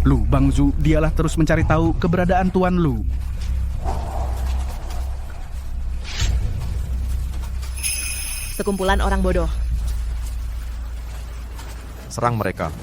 Lu, Bang Zu, dialah terus mencari tahu keberadaan Tuan Lu. Sekumpulan orang bodoh. Serang mereka.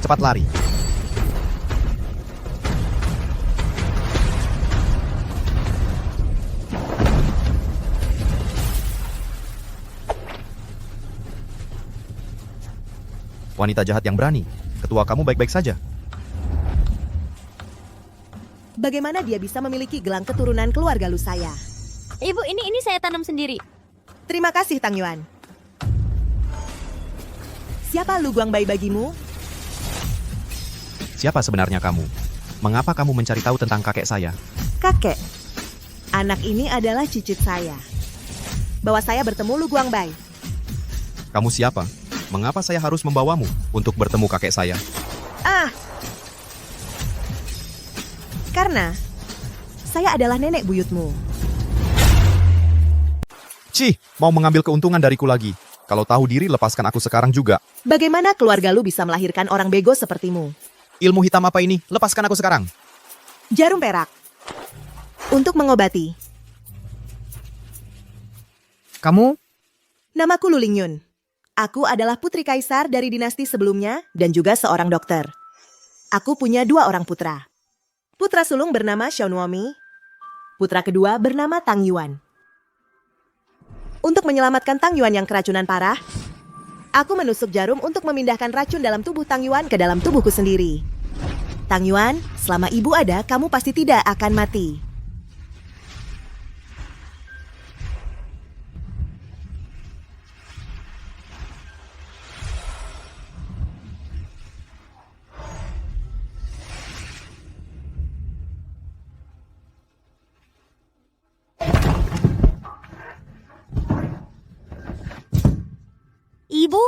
Cepat lari. Wanita jahat yang berani. Ketua kamu baik-baik saja. Bagaimana dia bisa memiliki gelang keturunan keluarga Lu saya? Ibu, ini saya tanam sendiri. Terima kasih, Tang Yuan. Siapa Lu Guangbai bagimu? Siapa sebenarnya kamu? Mengapa kamu mencari tahu tentang kakek saya? Kakek. Anak ini adalah cicit saya. Bawa saya bertemu Lu Guangbai. Kamu siapa? Mengapa saya harus membawamu untuk bertemu kakek saya? Karena saya adalah nenek buyutmu. Cih, mau mengambil keuntungan dariku lagi. Kalau tahu diri, lepaskan aku sekarang juga. Bagaimana keluarga Lu bisa melahirkan orang bego sepertimu? Ilmu hitam apa ini? Lepaskan aku sekarang. Jarum perak. Untuk mengobati. Kamu? Namaku Lu Lingyun. Aku adalah putri kaisar dari dinasti sebelumnya dan juga seorang dokter. Aku punya 2 orang putra. Putra sulung bernama Xiaonuomi. Putra kedua bernama Tang Yuan. Untuk menyelamatkan Tang Yuan yang keracunan parah, aku menusuk jarum untuk memindahkan racun dalam tubuh Tang Yuan ke dalam tubuhku sendiri. Tang Yuan, selama ibu ada, kamu pasti tidak akan mati. Ibu?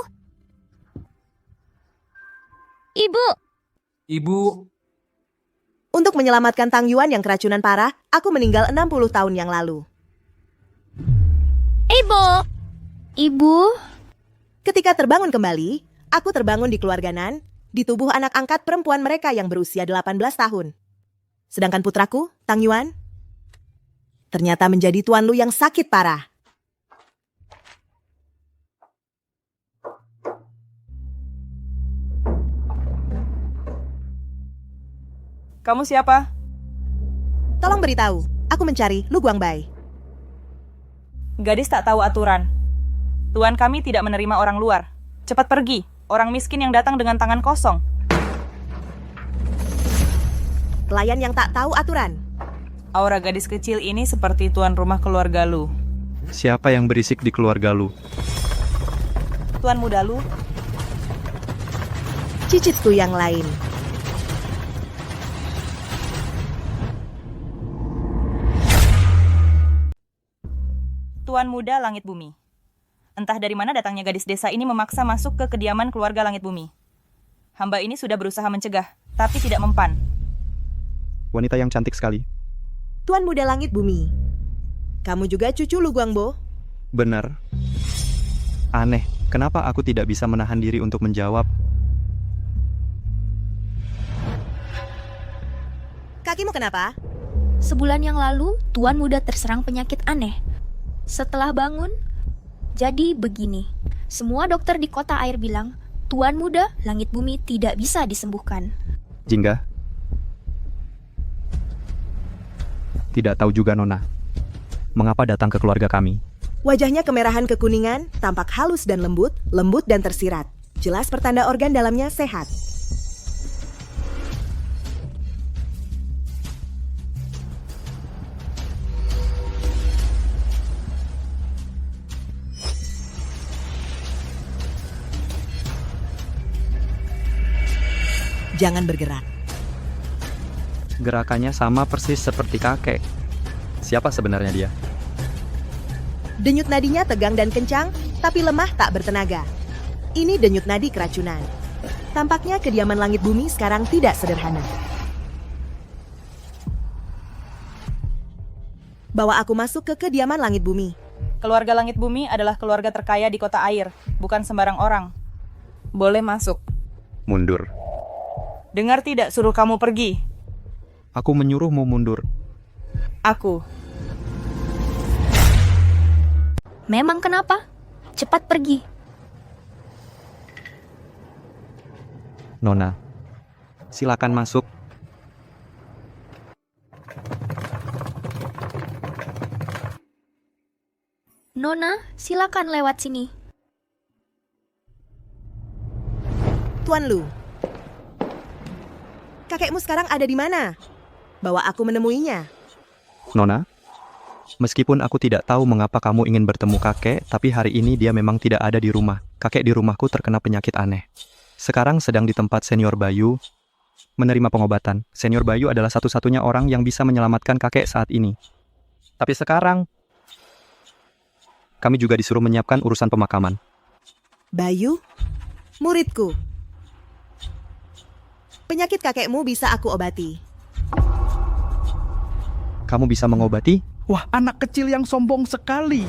Ibu? Ibu, Untuk menyelamatkan Tang Yuan yang keracunan parah, aku meninggal 60 tahun yang lalu. Ibu? Ibu? Ketika terbangun kembali, aku terbangun di keluarga Nan, di tubuh anak angkat perempuan mereka yang berusia 18 tahun. Sedangkan putraku, Tang Yuan, ternyata menjadi Tuan Lu yang sakit parah. Kamu siapa? Tolong beritahu, aku mencari Lu Guangbai. Gadis tak tahu aturan. Tuan kami tidak menerima orang luar. Cepat pergi, orang miskin yang datang dengan tangan kosong. Pelayan yang tak tahu aturan. Aura gadis kecil ini seperti tuan rumah keluarga Lu. Siapa yang berisik di keluarga Lu? Tuan muda Lu, Cicitku yang lain. Tuan muda Langit Bumi. Entah dari mana datangnya gadis desa ini memaksa masuk ke kediaman keluarga Langit Bumi. Hamba ini sudah berusaha mencegah, tapi tidak mempan. Wanita yang cantik sekali. Tuan muda Langit Bumi. Kamu juga cucu Lu Guangbo? Benar. Aneh, kenapa aku tidak bisa menahan diri untuk menjawab? Kakimu kenapa? Sebulan yang lalu, Tuan Muda terserang penyakit aneh. Setelah bangun, jadi begini. Semua dokter di kota air bilang, Tuan Muda, Langit Bumi tidak bisa disembuhkan. Jingga? Tidak tahu juga, Nona. Mengapa datang ke keluarga kami? Wajahnya kemerahan kekuningan, tampak halus dan lembut dan tersirat. Jelas pertanda organ dalamnya sehat. Jangan bergerak. Gerakannya sama persis seperti kakek. Siapa sebenarnya dia? Denyut nadinya tegang dan kencang, tapi lemah tak bertenaga. Ini denyut nadi keracunan. Tampaknya kediaman langit bumi sekarang tidak sederhana. Bawa aku masuk ke kediaman langit bumi. Keluarga langit bumi adalah keluarga terkaya di kota air, bukan sembarang orang. Boleh masuk. Mundur. Dengar tidak, suruh kamu pergi. Aku menyuruhmu mundur. Aku. Memang kenapa? Cepat pergi. Nona, silakan masuk. Nona, silakan lewat sini. Tuan Lu. Kakekmu sekarang ada di mana? Bawa aku menemuinya. Nona, meskipun aku tidak tahu mengapa kamu ingin bertemu kakek, tapi hari ini dia memang tidak ada di rumah. Kakek di rumahku terkena penyakit aneh. Sekarang sedang di tempat Senior Bayu, menerima pengobatan. Senior Bayu adalah satu-satunya orang yang bisa menyelamatkan kakek saat ini. Tapi sekarang, kami juga disuruh menyiapkan urusan pemakaman. Bayu? Muridku. Penyakit kakekmu bisa aku obati. Kamu bisa mengobati? Wah, anak kecil yang sombong sekali.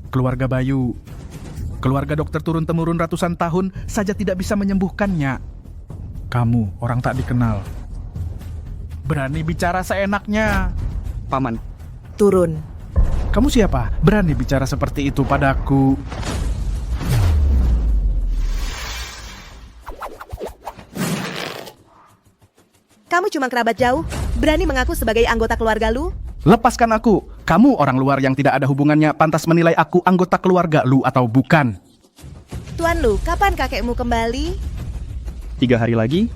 Keluarga Bayu, keluarga dokter turun-temurun ratusan tahun saja tidak bisa menyembuhkannya. Kamu, orang tak dikenal, berani bicara seenaknya. Paman, Turun. Kamu siapa? Berani bicara seperti itu padaku. Kamu cuma kerabat jauh, berani mengaku sebagai anggota keluarga Lu? Lepaskan aku. Kamu orang luar yang tidak ada hubungannya pantas menilai aku anggota keluarga Lu atau bukan. Tuan Lu, kapan kakekmu kembali? 3 hari lagi?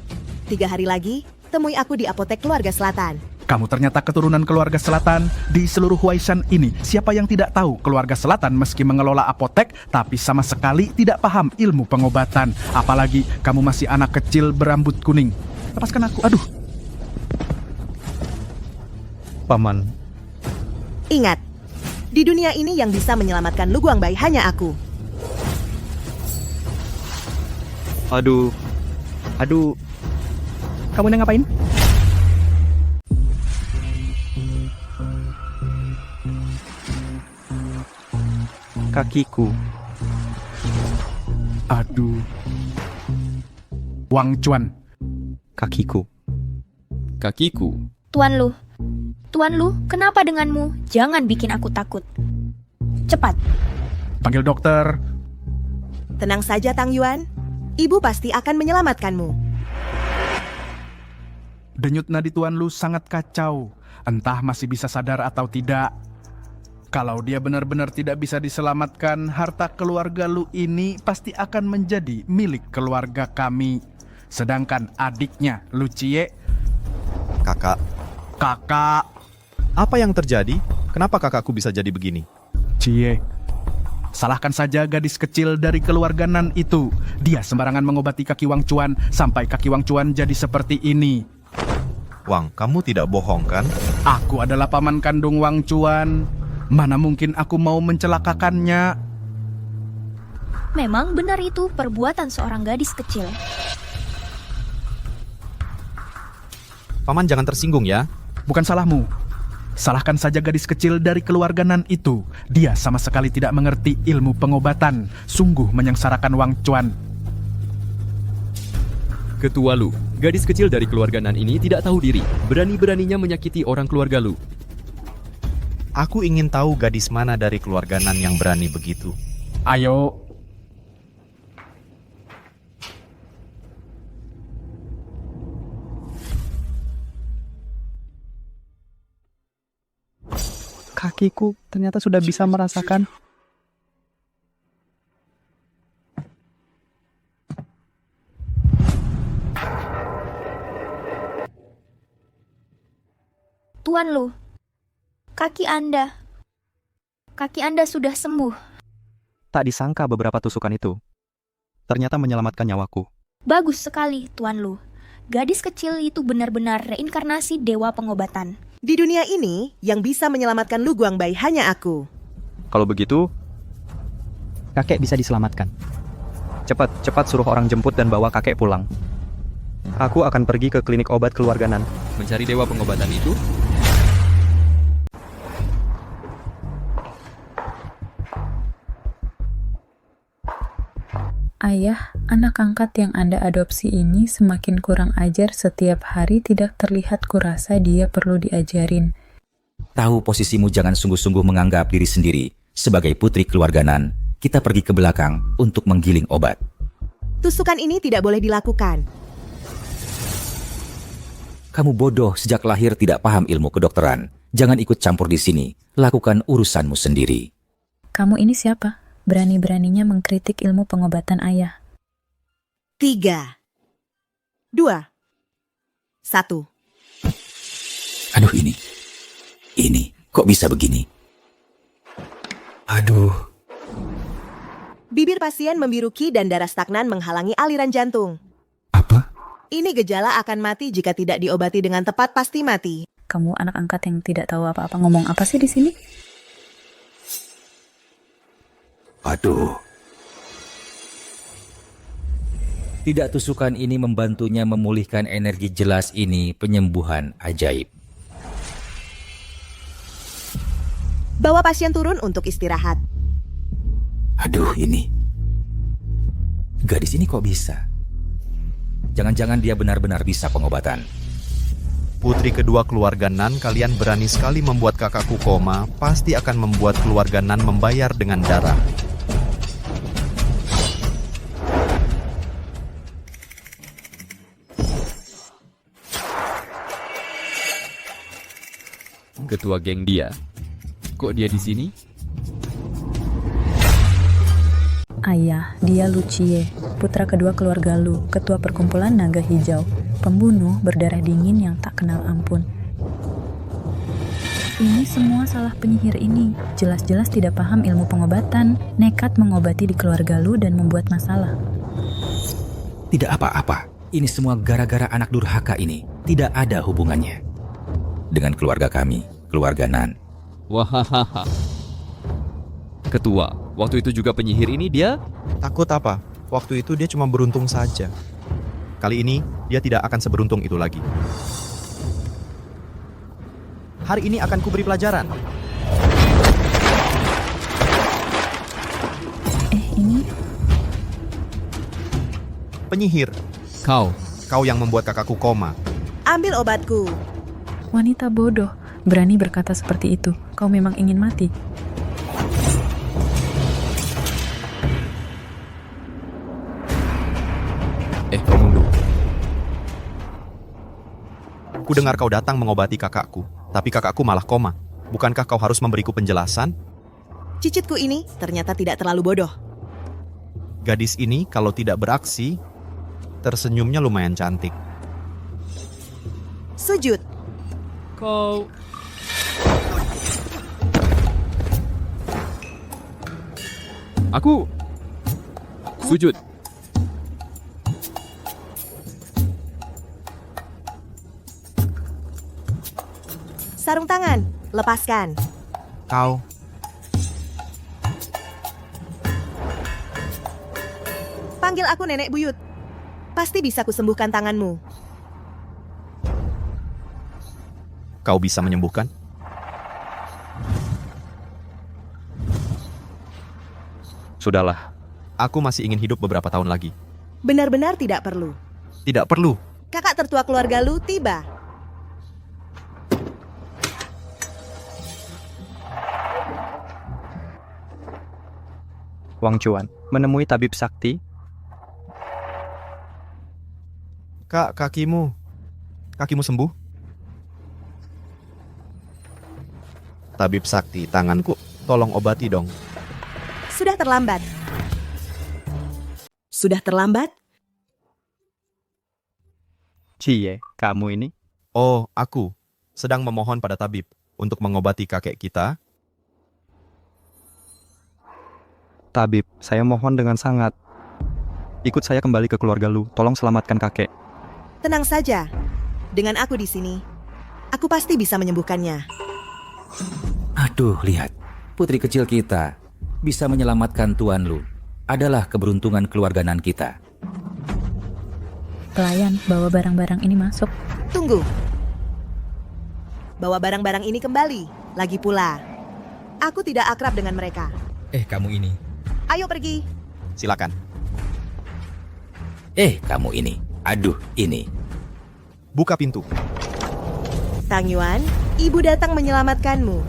3 hari lagi, temui aku di apotek keluarga selatan. Kamu ternyata keturunan keluarga selatan. Di seluruh Huaishan ini, siapa yang tidak tahu keluarga selatan meski mengelola apotek, tapi sama sekali tidak paham ilmu pengobatan. Apalagi kamu masih anak kecil berambut kuning. Lepaskan aku, aduh. Paman, Ingat, di dunia ini yang bisa menyelamatkan Lu Guangbai hanya aku. aduh, kamu ini ngapain? Kakiku. Aduh. Wang Chuan. Kakiku. Tuan Lu, kenapa denganmu? Jangan bikin aku takut. Cepat. Panggil dokter. Tenang saja Tang Yuan, ibu pasti akan menyelamatkanmu. Denyut nadi Tuan Lu sangat kacau. Entah masih bisa sadar atau tidak. Kalau dia benar-benar tidak bisa diselamatkan, harta keluarga Lu ini pasti akan menjadi milik keluarga kami. Sedangkan adiknya, Lu Cie, Kakak, apa yang terjadi? Kenapa kakakku bisa jadi begini? Cie. Salahkan saja gadis kecil dari keluarga Nan itu. Dia sembarangan mengobati kaki Wang Chuan sampai kaki Wang Chuan jadi seperti ini. Wang, kamu tidak bohong kan? Aku adalah paman kandung Wang Chuan. Mana mungkin aku mau mencelakakannya? Memang benar itu perbuatan seorang gadis kecil. Paman jangan tersinggung ya. Bukan salahmu. Salahkan saja gadis kecil dari keluarga Nan itu. Dia sama sekali tidak mengerti ilmu pengobatan. Sungguh menyengsarakan Wang Chuan. Ketua Lu, gadis kecil dari keluarga Nan ini tidak tahu diri. Berani-beraninya menyakiti orang keluarga Lu. Aku ingin tahu gadis mana dari keluarga Nan yang berani begitu. Ayo. Kakiku ternyata sudah bisa merasakan. Tuan Lu, kaki Anda sudah sembuh. Tak disangka beberapa tusukan itu ternyata menyelamatkan nyawaku. Bagus sekali, Tuan Lu. Gadis kecil itu benar-benar reinkarnasi dewa pengobatan. Di dunia ini, yang bisa menyelamatkan Lu Guangbai hanya aku. Kalau begitu, kakek bisa diselamatkan. Cepat suruh orang jemput dan bawa kakek pulang. Aku akan pergi ke klinik obat keluarga Nan. Mencari dewa pengobatan itu? Ayah, anak angkat yang Anda adopsi ini semakin kurang ajar setiap hari, tidak terlihat, kurasa dia perlu diajarin. Tahu posisimu, jangan sungguh-sungguh menganggap diri sendiri. Sebagai putri keluarga Nan, kita pergi ke belakang untuk menggiling obat. Tusukan ini tidak boleh dilakukan. Kamu bodoh, sejak lahir tidak paham ilmu kedokteran. Jangan ikut campur di sini. Lakukan urusanmu sendiri. Kamu ini siapa? Berani-beraninya mengkritik ilmu pengobatan ayah. 3, 2, 1. Aduh, ini, kok bisa begini? Aduh. Bibir pasien membiruki dan darah stagnan menghalangi aliran jantung. Apa? Ini gejala akan mati jika tidak diobati dengan tepat, pasti mati. Kamu anak angkat yang tidak tahu apa-apa, ngomong apa sih di sini? Aduh. Tidak tusukan ini membantunya memulihkan energi, jelas ini penyembuhan ajaib. Bawa pasien turun untuk istirahat. Aduh, ini. Gadis ini kok bisa? Jangan-jangan dia benar-benar bisa pengobatan. Putri kedua keluarga Nan, kalian berani sekali membuat kakakku koma, pasti akan membuat keluarga Nan membayar dengan darah. Ketua geng dia. Kok dia di sini? Ayah, dia Lucie, putra kedua keluarga Lu, ketua perkumpulan naga hijau, pembunuh berdarah dingin yang tak kenal ampun. Ini semua salah penyihir ini, jelas-jelas tidak paham ilmu pengobatan, nekat mengobati di keluarga Lu dan membuat masalah. Tidak apa-apa. Ini semua gara-gara anak durhaka ini. Tidak ada hubungannya dengan keluarga kami, keluarga Nan. Wahahaha. Ketua, waktu itu juga penyihir ini dia? Takut apa? Waktu itu dia cuma beruntung saja. Kali ini, dia tidak akan seberuntung itu lagi. Hari ini akan kuberi pelajaran. Ini? Penyihir, kau yang membuat kakakku koma. Ambil obatku. Wanita bodoh, berani berkata seperti itu. Kau memang ingin mati. Kau mundur. Ku dengar kau datang mengobati kakakku, tapi kakakku malah koma. Bukankah kau harus memberiku penjelasan? Cicitku ini ternyata tidak terlalu bodoh. Gadis ini kalau tidak beraksi, tersenyumnya lumayan cantik. Sujud. Kau... Aku... Sujud. Sarung tangan, lepaskan. Kau... Panggil aku Nenek Buyut. Pasti bisa kusembuhkan tanganmu. Kau bisa menyembuhkan? Sudahlah. Aku masih ingin hidup beberapa tahun lagi. Benar-benar tidak perlu. Tidak perlu. Kakak tertua keluarga Lu tiba. Wang Chuan, menemui tabib sakti. Kak, kakimu sembuh? Tabib sakti, tanganku, tolong obati dong. Sudah terlambat. Sudah terlambat? Cie, kamu ini? Oh, aku sedang memohon pada tabib untuk mengobati kakek kita. Tabib, saya mohon dengan sangat. Ikut saya kembali ke keluarga Lu, tolong selamatkan kakek. Tenang saja. Dengan aku di sini, aku pasti bisa menyembuhkannya. Aduh, lihat. Putri kecil kita bisa menyelamatkan Tuan Lu. Adalah keberuntungan keluarga Nan kita. Pelayan, bawa barang-barang ini masuk. Tunggu. Bawa barang-barang ini kembali. Lagi pula, aku tidak akrab dengan mereka. Kamu ini. Ayo pergi. Silakan. Kamu ini. Aduh, ini. Buka pintu. Tang Yuan, ibu datang menyelamatkanmu.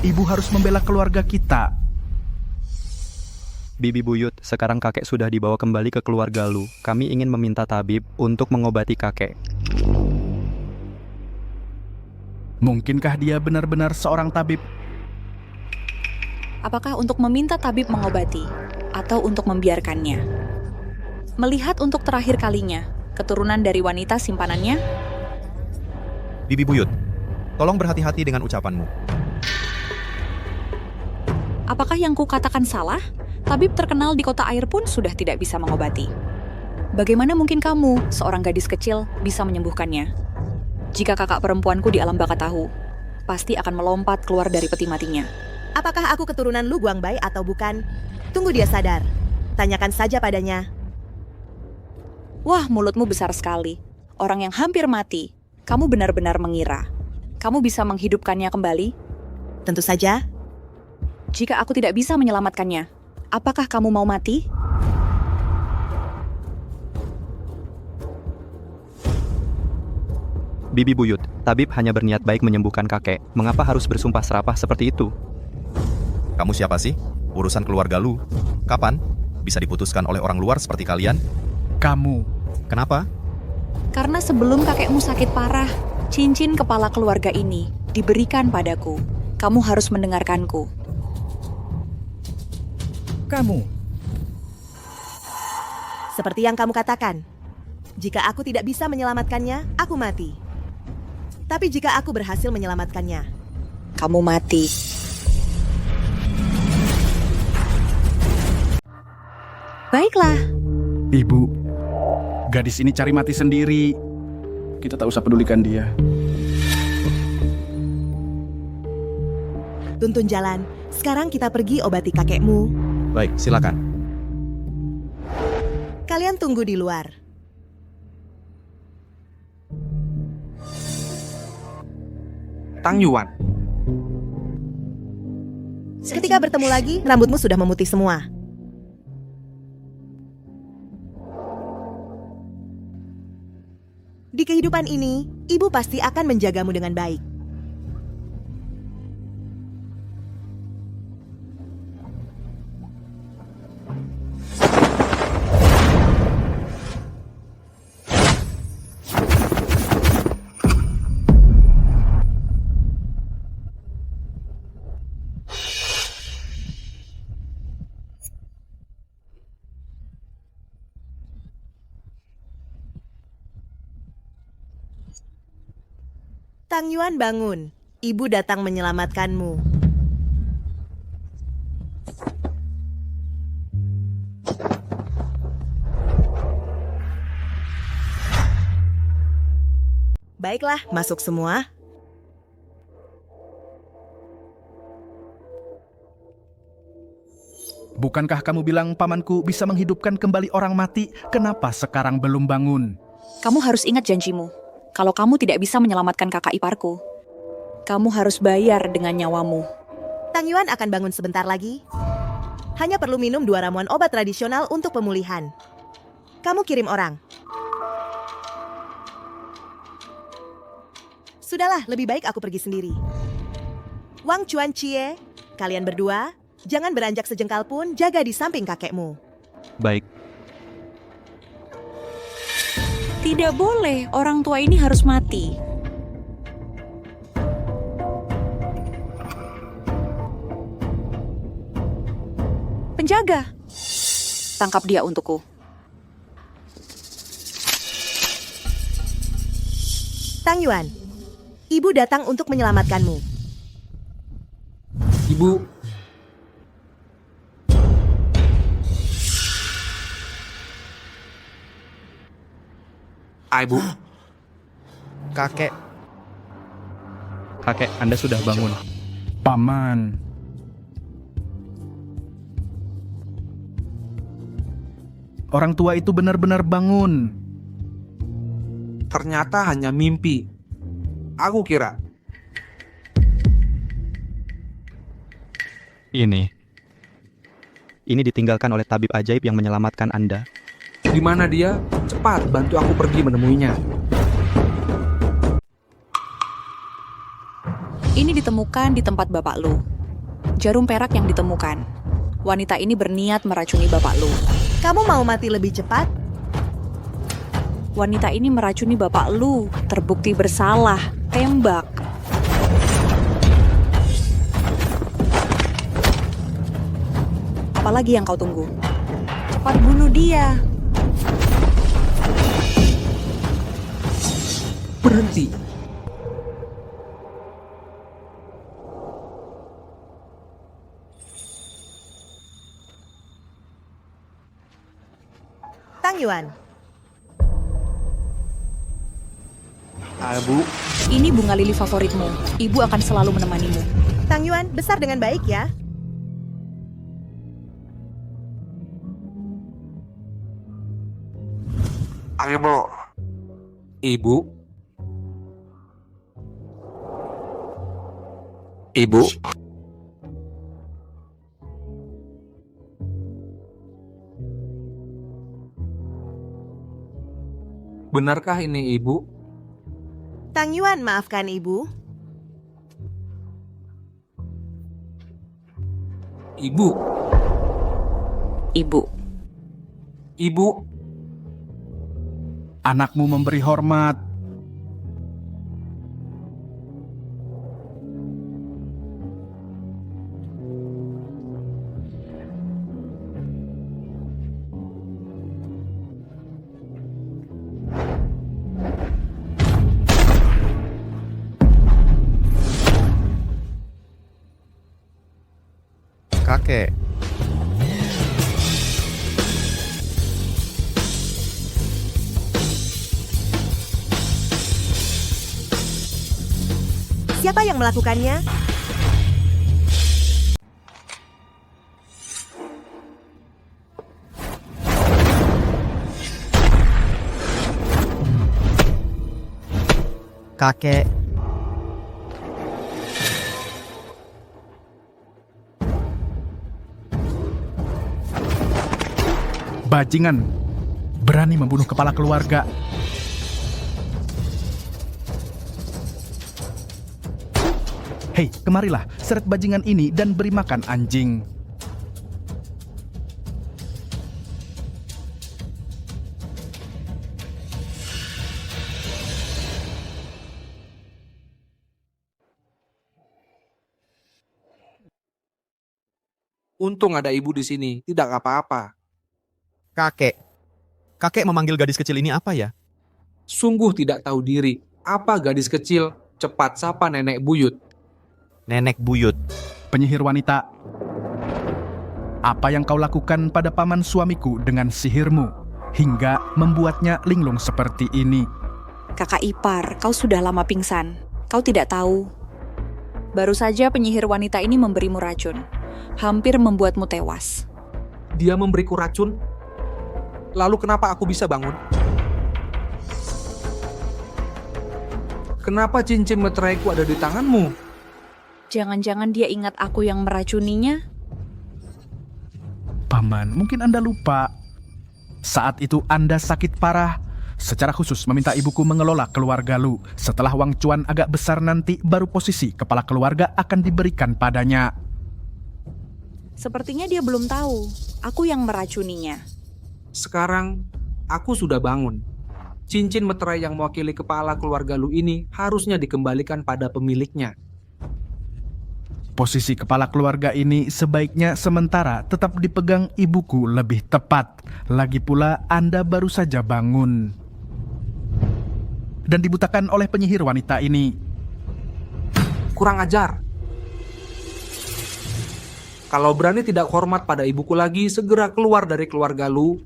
Ibu harus membela keluarga kita. Bibi Buyut, sekarang kakek sudah dibawa kembali ke keluarga Lu. Kami ingin meminta tabib untuk mengobati kakek. Mungkinkah dia benar-benar seorang tabib? Apakah untuk meminta tabib mengobati atau untuk membiarkannya? Melihat untuk terakhir kalinya, keturunan dari wanita simpanannya? Bibi Buyut, tolong berhati-hati dengan ucapanmu. Apakah yang kukatakan salah? Tabib terkenal di kota air pun sudah tidak bisa mengobati. Bagaimana mungkin kamu, seorang gadis kecil, bisa menyembuhkannya? Jika kakak perempuanku di alam baka tahu, pasti akan melompat keluar dari peti matinya. Apakah aku keturunan Lu Guangbai atau bukan? Tunggu dia sadar. Tanyakan saja padanya. Wah, mulutmu besar sekali. Orang yang hampir mati, kamu benar-benar mengira. Kamu bisa menghidupkannya kembali? Tentu saja. Jika aku tidak bisa menyelamatkannya, apakah kamu mau mati? Bibi Buyut, tabib hanya berniat baik menyembuhkan kakek. Mengapa harus bersumpah serapah seperti itu? Kamu siapa sih? Urusan keluarga Lu. Kapan? Bisa diputuskan oleh orang luar seperti kalian? Kamu. Kenapa? Karena sebelum kakekmu sakit parah, cincin kepala keluarga ini diberikan padaku. Kamu harus mendengarkanku. Kamu. Seperti yang kamu katakan. Jika aku tidak bisa menyelamatkannya, aku mati. Tapi jika aku berhasil menyelamatkannya, Kamu mati. Baiklah. Ibu, gadis ini cari mati sendiri. Kita tak usah pedulikan dia. tuntun jalan. Sekarang kita pergi obati kakekmu. Baik, silakan. Kalian tunggu di luar. Tang Yuan. Ketika bertemu lagi, rambutmu sudah memutih semua. Di kehidupan ini, ibu pasti akan menjagamu dengan baik. Tang Yuan bangun. Ibu datang menyelamatkanmu. Baiklah, masuk semua. Bukankah kamu bilang pamanku bisa menghidupkan kembali orang mati? Kenapa sekarang belum bangun? Kamu harus ingat janjimu. Kalau kamu tidak bisa menyelamatkan kakak iparku, kamu harus bayar dengan nyawamu. Tang Yuan akan bangun sebentar lagi. Hanya perlu minum 2 ramuan obat tradisional untuk pemulihan. Kamu kirim orang. Sudahlah, lebih baik aku pergi sendiri. Wang Chuan Chie, kalian berdua, jangan beranjak sejengkal pun, jaga di samping kakekmu. Baik. Tidak boleh, orang tua ini harus mati. Penjaga, tangkap dia untukku. Tang Yuan, ibu datang untuk menyelamatkanmu. Ibu. Ibu. Kakek, Kakek, Anda sudah bangun. Paman, orang tua itu benar-benar bangun. Ternyata hanya mimpi. Aku kira. Ini ditinggalkan oleh tabib ajaib yang menyelamatkan Anda. Di mana dia? Cepat, bantu aku pergi menemuinya. Ini ditemukan di tempat Bapak Lu. Jarum perak yang ditemukan. Wanita ini berniat meracuni Bapak Lu. Kamu mau mati lebih cepat? Wanita ini meracuni Bapak Lu. Terbukti bersalah. Tembak. Apalagi yang kau tunggu? Cepat bunuh dia. Berhenti. Tang Yuan, Bu, Ini bunga lili favoritmu. Ibu akan selalu menemanimu. Tang Yuan, besar dengan baik ya. ayo, Bu. Ibu. Ibu. Benarkah ini Ibu? Tang Yuan, maafkan ibu. Ibu. Ibu. Ibu. Anakmu memberi hormat. kakek. Siapa yang melakukannya? Kakek. Bajingan, berani membunuh kepala keluarga. Hei, kemarilah, seret bajingan ini dan beri makan anjing. Untung ada ibu di sini, tidak apa-apa. Kakek. Kakek memanggil gadis kecil ini apa ya? Sungguh tidak tahu diri. Apa gadis kecil? Cepat sapa nenek buyut. Nenek buyut. Penyihir wanita, apa yang kau lakukan pada paman suamiku dengan sihirmu hingga membuatnya linglung seperti ini? Kakak ipar, kau sudah lama pingsan. Kau tidak tahu. Baru saja penyihir wanita ini memberimu racun. Hampir membuatmu tewas. Dia memberiku racun? Lalu kenapa aku bisa bangun? Kenapa cincin meteraiku ada di tanganmu? Jangan-jangan dia ingat aku yang meracuninya? Paman, mungkin Anda lupa. Saat itu Anda sakit parah. Secara khusus meminta ibuku mengelola keluarga Lu. Setelah Wang Chuan agak besar nanti, baru posisi kepala keluarga akan diberikan padanya. Sepertinya dia belum tahu. Aku yang meracuninya. Sekarang, aku sudah bangun. Cincin meterai yang mewakili kepala keluarga Lu ini harusnya dikembalikan pada pemiliknya. Posisi kepala keluarga ini sebaiknya sementara tetap dipegang ibuku lebih tepat. Lagi pula Anda baru saja bangun. Dan dibutakan oleh penyihir wanita ini. Kurang ajar. Kalau berani tidak hormat pada ibuku lagi, segera keluar dari keluarga Lu.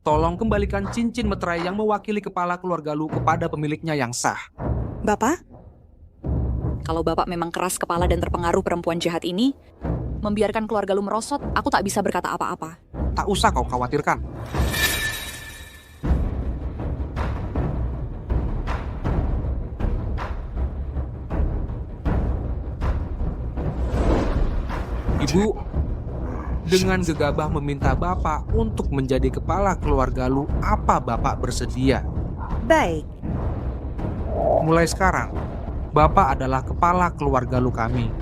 tolong kembalikan cincin meterai yang mewakili kepala keluarga Lu kepada pemiliknya yang sah. Bapak? Kalau Bapak memang keras kepala dan terpengaruh perempuan jahat ini, membiarkan keluarga Lu merosot, aku tak bisa berkata apa-apa. Tak usah kau khawatirkan. Ibu, dengan gegabah meminta Bapak untuk menjadi kepala keluarga Lu, apa Bapak bersedia? Baik, Mulai sekarang, Bapak adalah kepala keluarga Lu kami.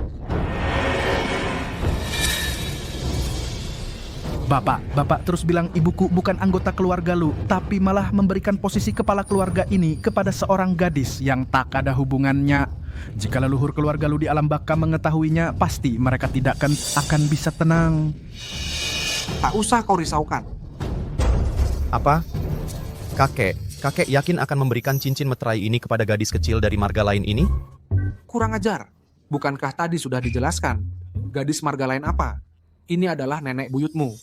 Bapak terus bilang ibuku bukan anggota keluarga Lu, tapi malah memberikan posisi kepala keluarga ini kepada seorang gadis yang tak ada hubungannya. Jika leluhur keluarga Lu di alam baka mengetahuinya, pasti mereka tidak akan bisa tenang. Tak usah kau risaukan. Apa? Kakek yakin akan memberikan cincin meterai ini kepada gadis kecil dari marga lain ini? Kurang ajar. Bukankah tadi sudah dijelaskan? Gadis marga lain apa? Ini adalah nenek buyutmu.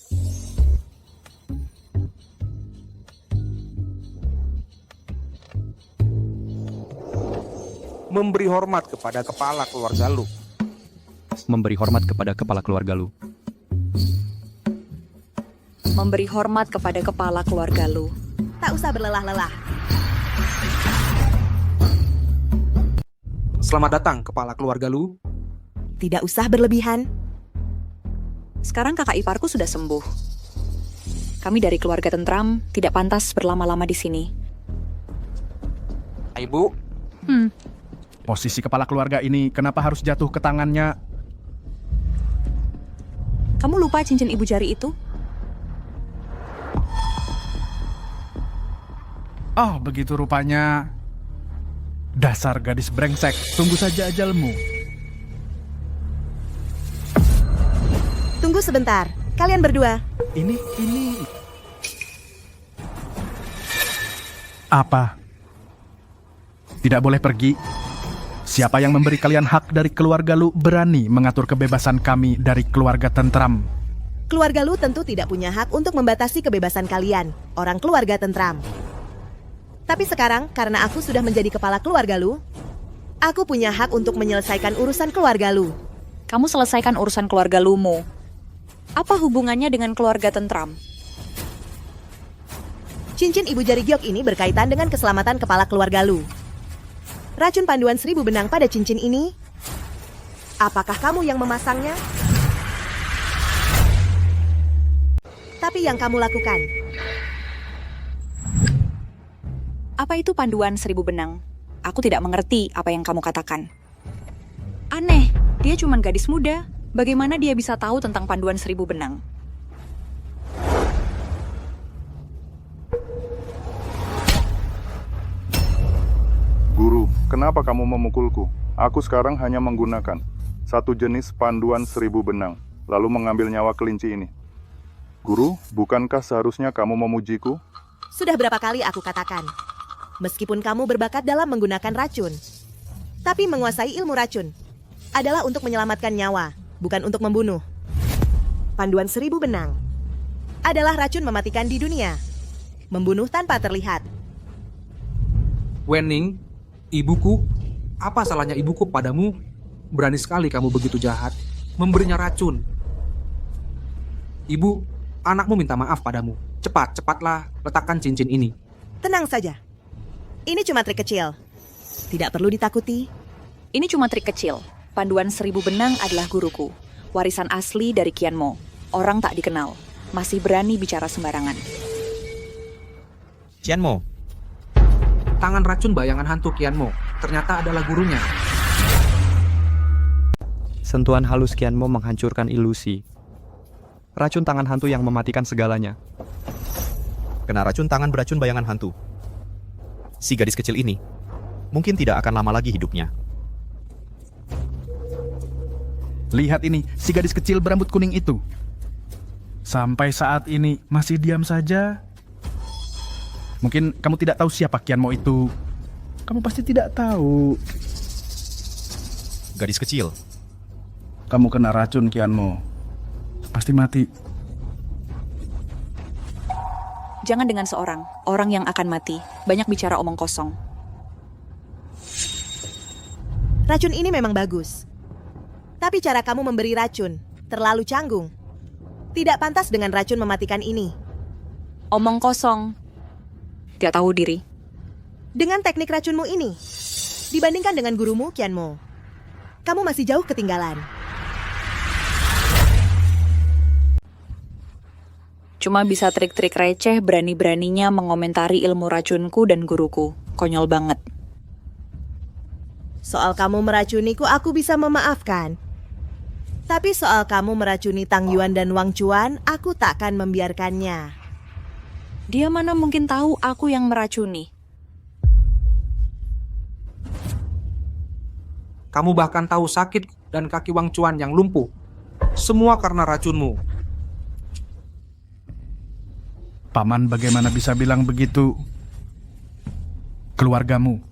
Memberi hormat kepada kepala keluarga Lu. Memberi hormat kepada kepala keluarga Lu. Memberi hormat kepada kepala keluarga Lu. tak usah berlelah-lelah. Selamat datang, kepala keluarga Lu. Tidak usah berlebihan. Sekarang kakak iparku sudah sembuh. Kami dari keluarga tentram, tidak pantas berlama-lama di sini. Ibu, Posisi kepala keluarga ini kenapa harus jatuh ke tangannya? Kamu lupa cincin ibu jari itu? Oh, begitu rupanya. Dasar gadis brengsek, tunggu saja ajalmu. Tunggu sebentar, kalian berdua. Ini. Apa? Tidak boleh pergi? Siapa yang memberi kalian hak dari keluarga Lu berani mengatur kebebasan kami dari keluarga tentram? Keluarga Lu tentu tidak punya hak untuk membatasi kebebasan kalian, orang keluarga tentram. Tapi sekarang, karena aku sudah menjadi kepala keluarga Lu, aku punya hak untuk menyelesaikan urusan keluarga Lu. Kamu selesaikan urusan keluarga Lumu. Apa hubungannya dengan keluarga tentram? Cincin ibu jari giok ini berkaitan dengan keselamatan kepala keluarga Lu. Racun panduan 1000 benang pada cincin ini, apakah kamu yang memasangnya? Tapi yang kamu lakukan. Apa itu panduan 1000 benang? Aku tidak mengerti apa yang kamu katakan. Aneh, dia cuma gadis muda. Bagaimana dia bisa tahu tentang panduan 1000 benang? Guru, kenapa kamu memukulku? Aku sekarang hanya menggunakan satu jenis panduan 1000 benang, lalu mengambil nyawa kelinci ini. Guru, bukankah seharusnya kamu memujiku? Sudah berapa kali aku katakan, meskipun kamu berbakat dalam menggunakan racun, tapi menguasai ilmu racun adalah untuk menyelamatkan nyawa, bukan untuk membunuh. Panduan 1000 benang adalah racun mematikan di dunia, membunuh tanpa terlihat. Wening, ibuku, apa salahnya ibuku padamu? Berani sekali kamu begitu jahat, memberinya racun. Ibu, anakmu minta maaf padamu. Cepatlah, letakkan cincin ini. Tenang saja. Ini cuma trik kecil. Tidak perlu ditakuti. Ini cuma trik kecil. Panduan 1000 benang adalah guruku. Warisan asli dari Qianmo. Orang tak dikenal. Masih berani bicara sembarangan. Qianmo, Tangan racun bayangan hantu Qianmo ternyata adalah gurunya. Sentuhan halus Qianmo menghancurkan ilusi. Racun tangan hantu yang mematikan segalanya. kena racun tangan beracun bayangan hantu. Si gadis kecil ini mungkin tidak akan lama lagi hidupnya. Lihat ini, si gadis kecil berambut kuning itu. Sampai saat ini masih diam saja. Mungkin kamu tidak tahu siapa Qianmo itu. Kamu pasti tidak tahu. Gadis kecil, Kamu kena racun Qianmo. Pasti mati. Jangan dengan seorang, orang yang akan mati. Banyak bicara omong kosong. Racun ini memang bagus. Tapi cara kamu memberi racun terlalu canggung. Tidak pantas dengan racun mematikan ini. Omong kosong. Tidak tahu diri. Dengan teknik racunmu ini, dibandingkan dengan gurumu, Qianmo, kamu masih jauh ketinggalan. Cuma bisa trik-trik receh berani-beraninya mengomentari ilmu racunku dan guruku. Konyol banget. Soal kamu meracuniku, aku bisa memaafkan. Tapi soal kamu meracuni Tang Yuan dan Wang Chuan, aku takkan membiarkannya. Dia mana mungkin tahu aku yang meracuni. Kamu bahkan tahu sakit dan kaki Wang Chuan yang lumpuh. Semua karena racunmu. Paman bagaimana bisa bilang begitu? Keluargamu.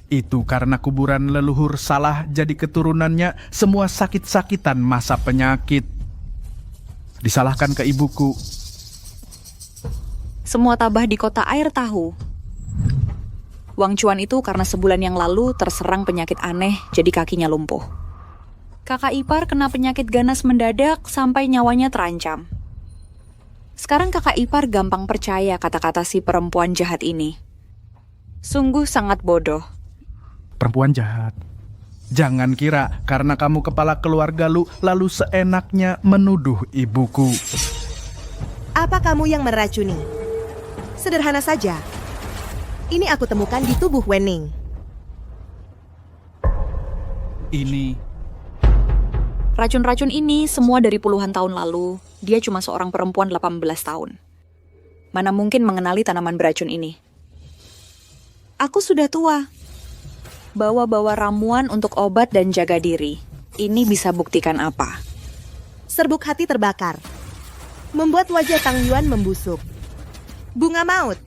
Itu karena kuburan leluhur salah jadi keturunannya semua sakit-sakitan masa penyakit. Disalahkan ke ibuku. Semua tabah di kota air tahu. Wang Chuan itu karena sebulan yang lalu terserang penyakit aneh jadi kakinya lumpuh. Kakak ipar kena penyakit ganas mendadak sampai nyawanya terancam. Sekarang kakak ipar gampang percaya kata-kata si perempuan jahat ini. Sungguh sangat bodoh. Perempuan jahat. Jangan kira karena kamu kepala keluarga lu lalu seenaknya menuduh ibuku. Apa kamu yang meracuni? Sederhana saja. Ini aku temukan di tubuh Wenning. Ini Racun-racun ini semua dari puluhan tahun lalu. Dia cuma seorang perempuan 18 tahun. Mana mungkin mengenali tanaman beracun ini? Aku sudah tua. Bawa-bawa ramuan untuk obat dan jaga diri. Ini bisa buktikan apa? Serbuk hati terbakar. Membuat wajah Tang Yuan membusuk. Bunga maut.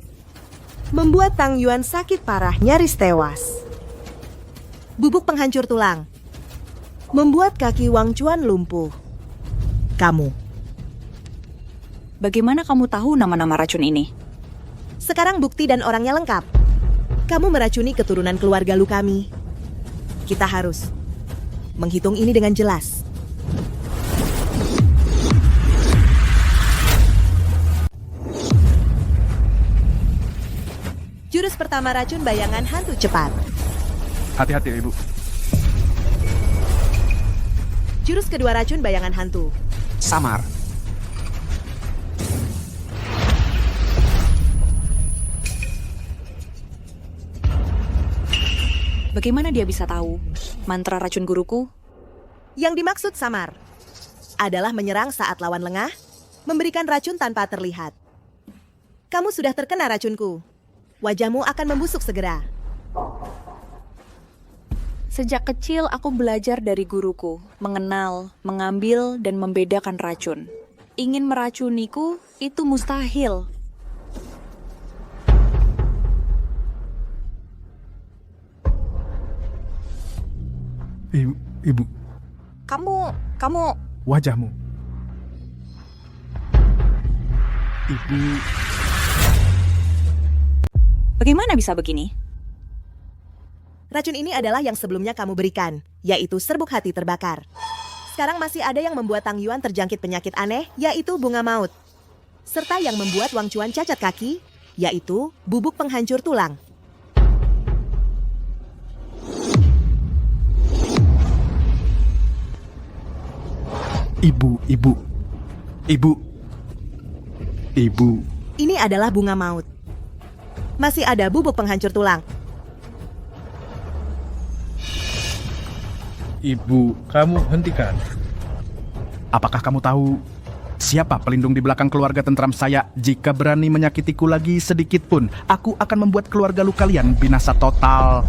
Membuat Tang Yuan sakit parah nyaris tewas. Bubuk penghancur tulang. Membuat kaki Wang Chuan lumpuh. Kamu. Bagaimana kamu tahu nama-nama racun ini? Sekarang bukti dan orangnya lengkap. Kamu meracuni keturunan keluarga lu kami. Kita harus menghitung ini dengan jelas. Jurus pertama racun bayangan hantu cepat. hati-hati ibu. Jurus kedua racun bayangan hantu. Samar. Bagaimana dia bisa tahu mantra racun guruku? Yang dimaksud samar adalah menyerang saat lawan lengah, memberikan racun tanpa terlihat. Kamu sudah terkena racunku. Wajahmu akan membusuk segera. Sejak kecil aku belajar dari guruku, mengenal, mengambil, dan membedakan racun. Ingin meracuniku itu mustahil. Ibu. Kamu... Wajahmu. Ibu. Bagaimana bisa begini? Racun ini adalah yang sebelumnya kamu berikan, yaitu serbuk hati terbakar. Sekarang masih ada yang membuat Tang Yuan terjangkit penyakit aneh, yaitu bunga maut. Serta yang membuat Wang Chuan cacat kaki, yaitu bubuk penghancur tulang. Ibu. Ini adalah bunga maut. Masih ada bubuk penghancur tulang. Ibu, kamu hentikan. Apakah kamu tahu siapa pelindung di belakang keluarga tentram saya? Jika berani menyakitiku lagi sedikit pun, aku akan membuat keluarga lu kalian binasa total.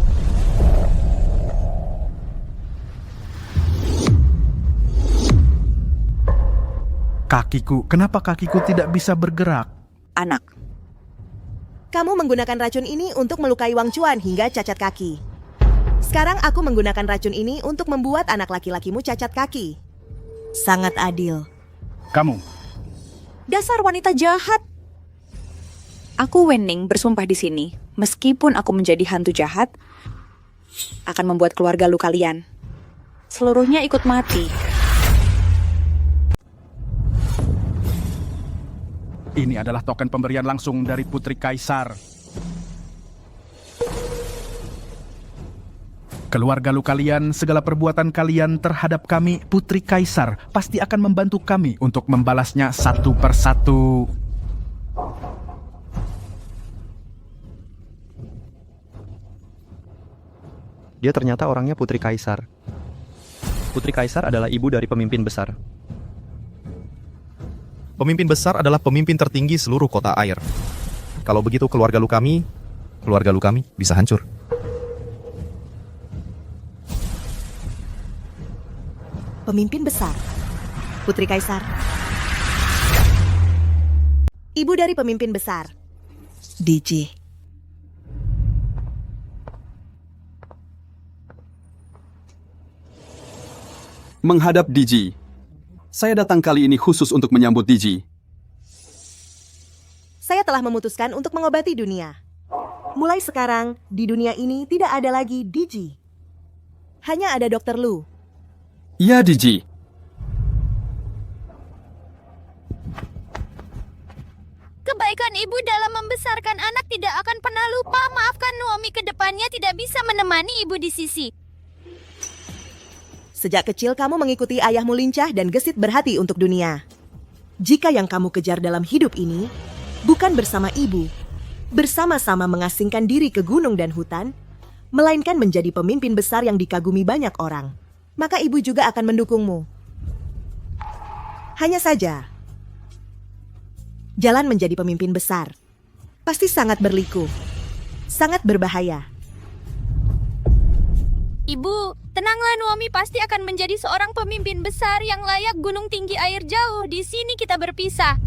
Kakiku, kenapa kakiku tidak bisa bergerak? Anak. Kamu menggunakan racun ini untuk melukai Wang Chuan hingga cacat kaki. Sekarang aku menggunakan racun ini untuk membuat anak laki-lakimu cacat kaki. Sangat adil. Kamu. Dasar wanita jahat. Aku Wening bersumpah di sini, meskipun aku menjadi hantu jahat, akan membuat keluarga lu kalian seluruhnya ikut mati. Ini adalah token pemberian langsung dari Putri Kaisar. Keluarga lu kalian, segala perbuatan kalian terhadap kami, Putri Kaisar, pasti akan membantu kami untuk membalasnya satu persatu. Dia ternyata orangnya Putri Kaisar. Putri Kaisar adalah ibu dari pemimpin besar. Pemimpin besar adalah pemimpin tertinggi seluruh kota air. Kalau begitu keluarga lu kami bisa hancur. Pemimpin besar. Putri Kaisar. Ibu dari pemimpin besar. DJ. Menghadap DG. Saya datang kali ini khusus untuk menyambut DG. Saya telah memutuskan untuk mengobati dunia. Mulai sekarang, di dunia ini tidak ada lagi DG. Hanya ada Dr. Lu. Iya, DG. Kebaikan ibu dalam membesarkan anak tidak akan pernah lupa. Maafkan Naomi, ke depannya tidak bisa menemani ibu di sisi. Sejak kecil kamu mengikuti ayahmu lincah dan gesit berhati untuk dunia. Jika yang kamu kejar dalam hidup ini bukan bersama ibu, bersama-sama mengasingkan diri ke gunung dan hutan, melainkan menjadi pemimpin besar yang dikagumi banyak orang, maka ibu juga akan mendukungmu. Hanya saja, jalan menjadi pemimpin besar pasti sangat berliku, sangat berbahaya. Ibu, tenanglah, Naomi pasti akan menjadi seorang pemimpin besar yang layak gunung tinggi air jauh. Di sini kita berpisah.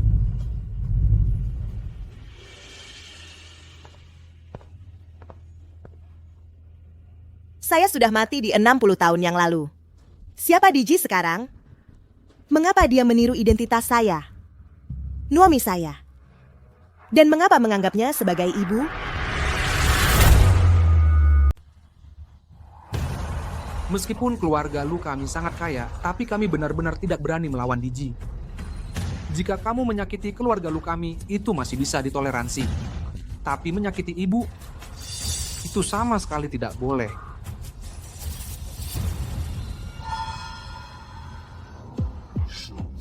Saya sudah mati di 60 tahun yang lalu. Siapa Digi sekarang? Mengapa dia meniru identitas saya? Naomi saya. Dan mengapa menganggapnya sebagai ibu? Meskipun keluarga lu kami sangat kaya, tapi kami benar-benar tidak berani melawan DG. Jika kamu menyakiti keluarga lu kami, itu masih bisa ditoleransi. Tapi menyakiti ibu, itu sama sekali tidak boleh.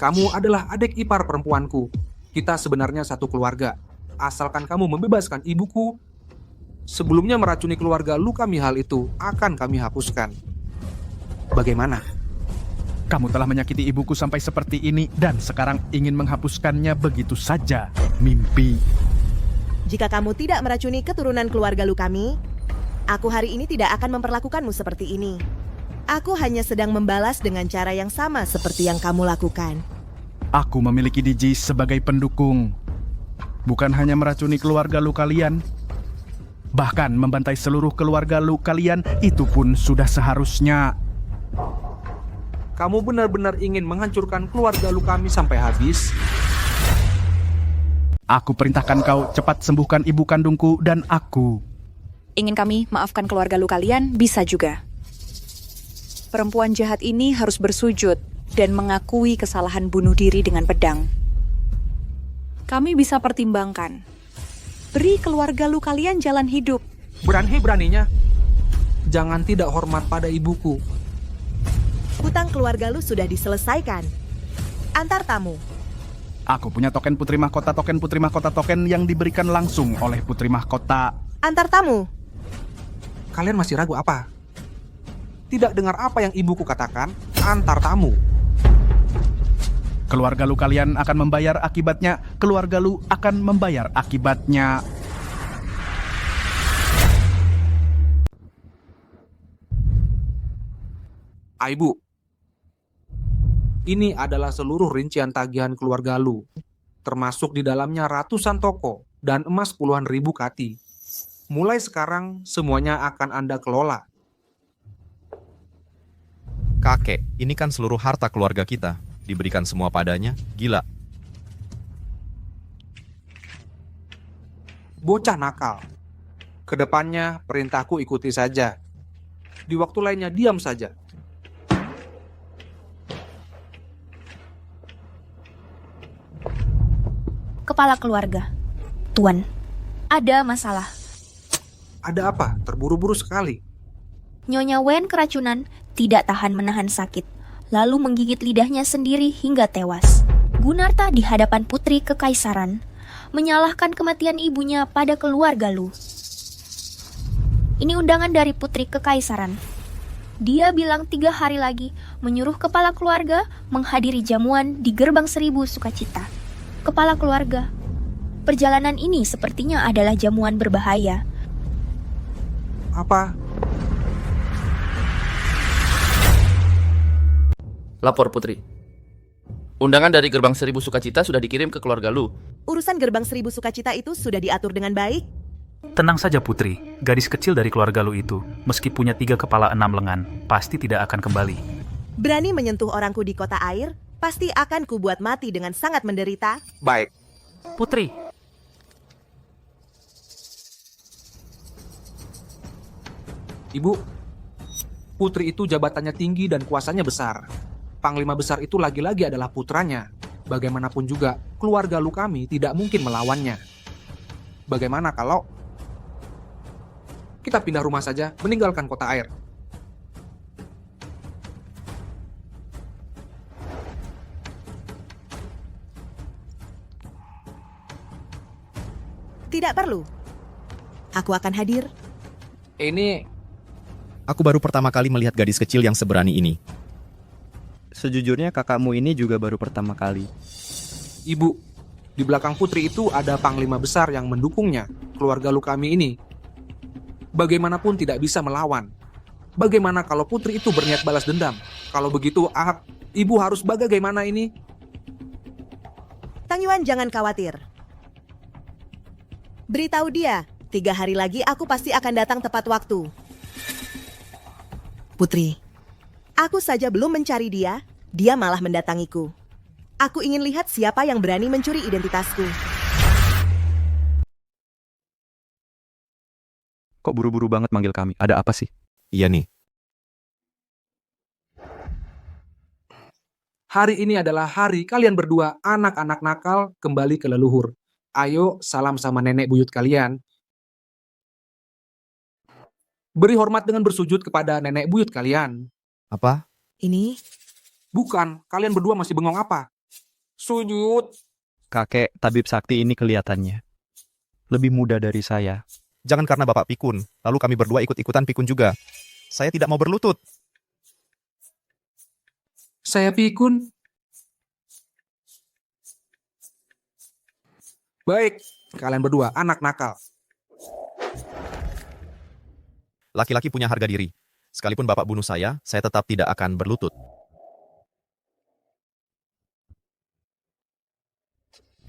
Kamu adalah adik ipar perempuanku. Kita sebenarnya satu keluarga. Asalkan kamu membebaskan ibuku, sebelumnya meracuni keluarga lu kami, hal itu akan kami hapuskan. Bagaimana? Kamu telah menyakiti ibuku sampai seperti ini dan sekarang ingin menghapuskannya begitu saja. Mimpi. Jika kamu tidak meracuni keturunan keluarga lu kami, aku hari ini tidak akan memperlakukanmu seperti ini. Aku hanya sedang membalas dengan cara yang sama seperti yang kamu lakukan. Aku memiliki Digi sebagai pendukung. Bukan hanya meracuni keluarga lu kalian, bahkan membantai seluruh keluarga lu kalian, itu pun sudah seharusnya. Kamu benar-benar ingin menghancurkan keluarga lu kami sampai habis? Aku perintahkan kau cepat sembuhkan ibu kandungku dan aku. Ingin kami maafkan keluarga lu kalian, bisa juga. Perempuan jahat ini harus bersujud dan mengakui kesalahan bunuh diri dengan pedang. Kami bisa pertimbangkan. Beri keluarga lu kalian jalan hidup. Berani-beraninya. Jangan tidak hormat pada ibuku. Hutang keluarga lu sudah diselesaikan. Antar tamu. Aku punya token Putri Mahkota token yang diberikan langsung oleh Putri Mahkota. Antar tamu. Kalian masih ragu apa? Tidak dengar apa yang ibuku katakan? Antar tamu. Keluarga lu kalian akan membayar akibatnya. Keluarga lu akan membayar akibatnya. Ibu, ini adalah seluruh rincian tagihan keluarga lu, termasuk di dalamnya ratusan toko dan emas puluhan ribu kati. Mulai sekarang, semuanya akan Anda kelola. Kakek, ini kan seluruh harta keluarga kita. Diberikan semua padanya, gila. Bocah nakal. Kedepannya perintahku ikuti saja. Di waktu lainnya diam saja. Kepala keluarga. Tuan, ada masalah. Ada apa? Terburu-buru sekali. Nyonya Wen keracunan, tidak tahan menahan sakit, lalu menggigit lidahnya sendiri hingga tewas. Gunarta di hadapan putri kekaisaran, menyalahkan kematian ibunya pada keluarga Lu. Ini undangan dari putri kekaisaran. Dia bilang 3 hari lagi menyuruh kepala keluarga menghadiri jamuan di gerbang 1000 sukacita. Kepala keluarga, perjalanan ini sepertinya adalah jamuan berbahaya. Apa? Lapor Putri. Undangan dari gerbang 1000 sukacita sudah dikirim ke keluarga Lu. Urusan gerbang 1000 sukacita itu sudah diatur dengan baik. Tenang saja Putri, gadis kecil dari keluarga Lu itu, meski punya 3 kepala 6 lengan, pasti tidak akan kembali. Berani menyentuh orangku di kota air, pasti akan kubuat mati dengan sangat menderita. Baik. Putri. Ibu, putri itu jabatannya tinggi dan kuasanya besar. Panglima besar itu lagi-lagi adalah putranya. Bagaimanapun juga, keluarga Lu kami tidak mungkin melawannya. Bagaimana kalau kita pindah rumah saja, meninggalkan kota air? Tidak perlu. Aku akan hadir. Ini... Aku baru pertama kali melihat gadis kecil yang seberani ini. Sejujurnya kakakmu ini juga baru pertama kali. Ibu, di belakang putri itu ada panglima besar yang mendukungnya, keluarga Lu kami ini. Bagaimanapun tidak bisa melawan. Bagaimana kalau putri itu berniat balas dendam? Kalau begitu, ibu harus bagaimana ini? Tang Yuan jangan khawatir. Beritahu dia, 3 hari lagi aku pasti akan datang tepat waktu. Putri, aku saja belum mencari dia, dia malah mendatangiku. Aku ingin lihat siapa yang berani mencuri identitasku. Kok buru-buru banget manggil kami? Ada apa sih? Iya nih. Hari ini adalah hari kalian berdua, anak-anak nakal, kembali ke leluhur. Ayo, salam sama nenek buyut kalian. Beri hormat dengan bersujud kepada nenek buyut kalian. Apa? Ini? Bukan, kalian berdua masih bengong apa? Sujud. Kakek tabib sakti ini kelihatannya lebih muda dari saya. Jangan karena Bapak pikun, lalu kami berdua ikut-ikutan pikun juga. Saya tidak mau berlutut. Saya pikun. Baik, kalian berdua anak nakal. Laki-laki punya harga diri. Sekalipun Bapak bunuh saya tetap tidak akan berlutut.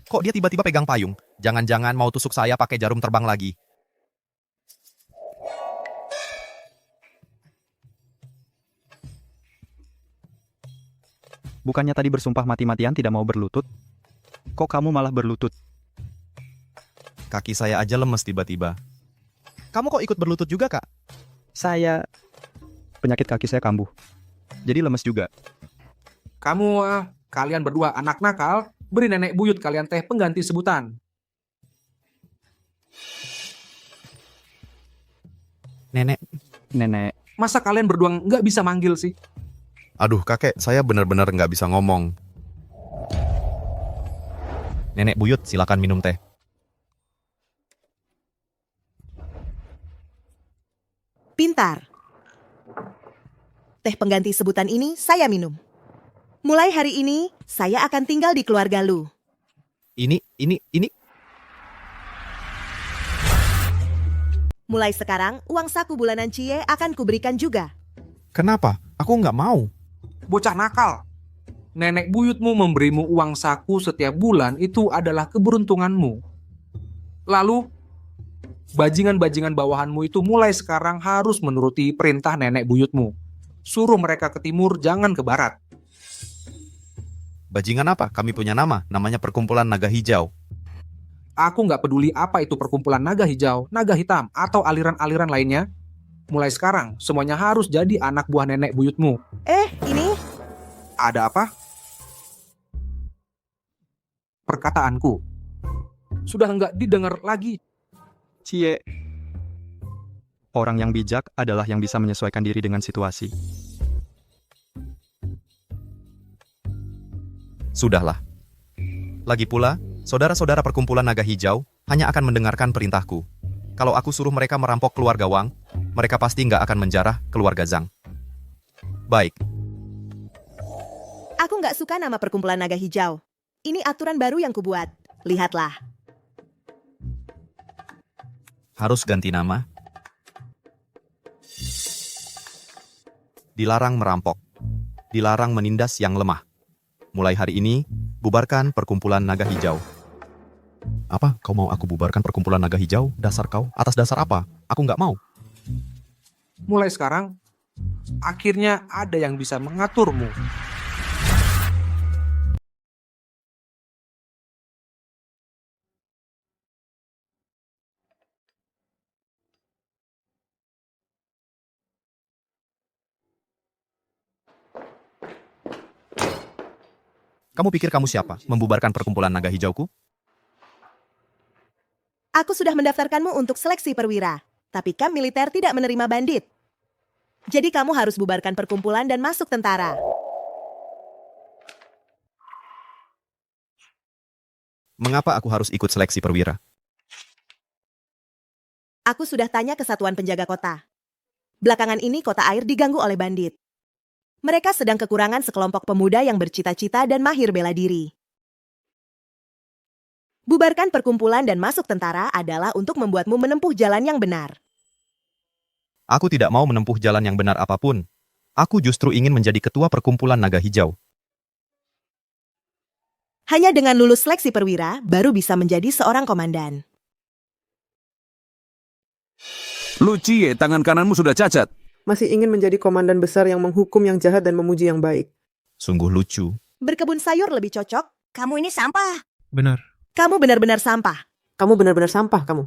Kok dia tiba-tiba pegang payung? Jangan-jangan mau tusuk saya pakai jarum terbang lagi. Bukannya tadi bersumpah mati-matian tidak mau berlutut? Kok kamu malah berlutut? Kaki saya aja lemes tiba-tiba. Kamu kok ikut berlutut juga, Kak? Penyakit kaki saya kambuh. Jadi lemes juga. Kalian berdua anak nakal, beri nenek buyut kalian teh pengganti sebutan. Nenek. Masa kalian berdua nggak bisa manggil sih? Aduh, kakek, saya benar-benar nggak bisa ngomong. Nenek buyut, silakan minum teh. Pintar. Teh pengganti sebutan ini saya minum. Mulai hari ini, saya akan tinggal di keluarga Lu. Ini. Mulai sekarang, uang saku bulanan Cie akan kuberikan juga. Kenapa? Aku nggak mau. Bocah nakal. Nenek buyutmu memberimu uang saku setiap bulan itu adalah keberuntunganmu. Lalu, bajingan-bajingan bawahanmu itu mulai sekarang harus menuruti perintah nenek buyutmu. Suruh mereka ke timur, jangan ke barat. Bajingan apa? Kami punya nama, namanya Perkumpulan Naga Hijau. Aku nggak peduli apa itu perkumpulan naga hijau, naga hitam, atau aliran-aliran lainnya. Mulai sekarang, semuanya harus jadi anak buah nenek buyutmu. Ini? Ada apa? Perkataanku. Sudah nggak didengar lagi. Cie. Orang yang bijak adalah yang bisa menyesuaikan diri dengan situasi. Sudahlah. Lagi pula, saudara-saudara perkumpulan naga hijau hanya akan mendengarkan perintahku. Kalau aku suruh mereka merampok keluarga Wang, mereka pasti nggak akan menjarah keluarga Zhang. Baik, Aku nggak suka nama perkumpulan naga hijau. Ini aturan baru yang kubuat. Lihatlah. harus ganti nama. Dilarang merampok. Dilarang menindas yang lemah. Mulai hari ini, bubarkan perkumpulan naga hijau. Apa? Kau mau aku bubarkan perkumpulan naga hijau? Dasar kau? Atas dasar apa? Aku nggak mau. Mulai sekarang, akhirnya ada yang bisa mengaturmu. Kamu pikir kamu siapa? Membubarkan perkumpulan naga hijauku? Aku sudah mendaftarkanmu untuk seleksi perwira, tapi kamp militer tidak menerima bandit. Jadi kamu harus bubarkan perkumpulan dan masuk tentara. Mengapa aku harus ikut seleksi perwira? Aku sudah tanya ke satuan penjaga kota. Belakangan ini kota air diganggu oleh bandit. Mereka sedang kekurangan sekelompok pemuda yang bercita-cita dan mahir bela diri. Bubarkan perkumpulan dan masuk tentara adalah untuk membuatmu menempuh jalan yang benar. Aku tidak mau menempuh jalan yang benar apapun. Aku justru ingin menjadi ketua perkumpulan naga hijau. Hanya dengan lulus seleksi perwira, baru bisa menjadi seorang komandan. Lucie, tangan kananmu sudah cacat. Masih ingin menjadi komandan besar yang menghukum yang jahat dan memuji yang baik. Sungguh lucu. Berkebun sayur lebih cocok. Kamu ini sampah. Benar. Kamu benar-benar sampah. Kamu benar-benar sampah, kamu.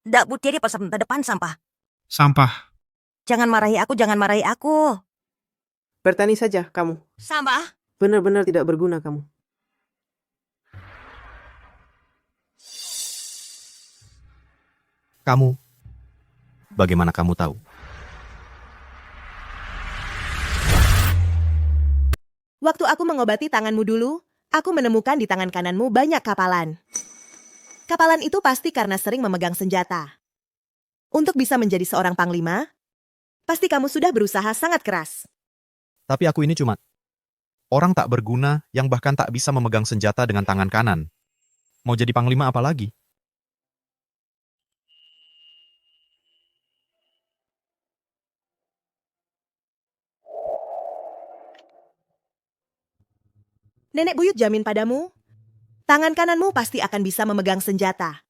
Ndak butir di pasar depan sampah. Sampah. Jangan marahi aku, jangan marahi aku. Bertani saja, kamu. Sampah. Benar-benar tidak berguna, kamu. Kamu? Bagaimana kamu tahu? Waktu aku mengobati tanganmu dulu, aku menemukan di tangan kananmu banyak kapalan. Kapalan itu pasti karena sering memegang senjata. Untuk bisa menjadi seorang panglima, pasti kamu sudah berusaha sangat keras. Tapi aku ini cuma orang tak berguna yang bahkan tak bisa memegang senjata dengan tangan kanan. Mau jadi panglima apa lagi? Nenek buyut jamin padamu, tangan kananmu pasti akan bisa memegang senjata,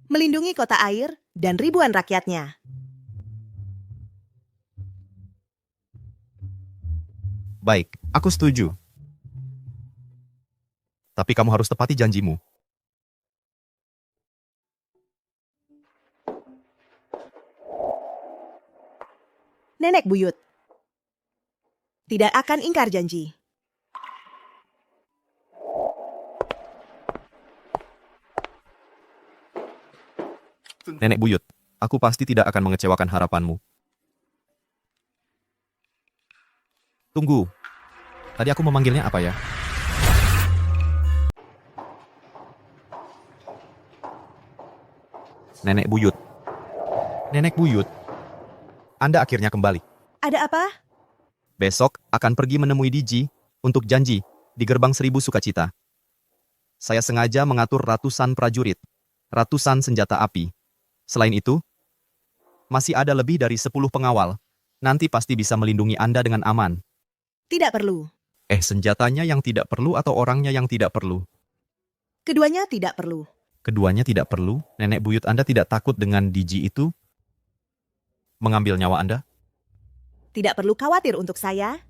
melindungi kota air dan ribuan rakyatnya. Baik, aku setuju. Tapi kamu harus tepati janjimu. Nenek buyut tidak akan ingkar janji. Nenek buyut, aku pasti tidak akan mengecewakan harapanmu. Tunggu. Tadi aku memanggilnya apa ya? Nenek buyut. Nenek buyut. Anda akhirnya kembali. Ada apa? Besok akan pergi menemui Diji untuk janji di gerbang 1000 Sukacita. Saya sengaja mengatur ratusan prajurit, ratusan senjata api. Selain itu, masih ada lebih dari 10 pengawal. Nanti pasti bisa melindungi Anda dengan aman. Tidak perlu. Senjatanya yang tidak perlu atau orangnya yang tidak perlu? Keduanya tidak perlu. Keduanya tidak perlu. Nenek buyut Anda tidak takut dengan Diji itu mengambil nyawa Anda? Tidak perlu khawatir untuk saya.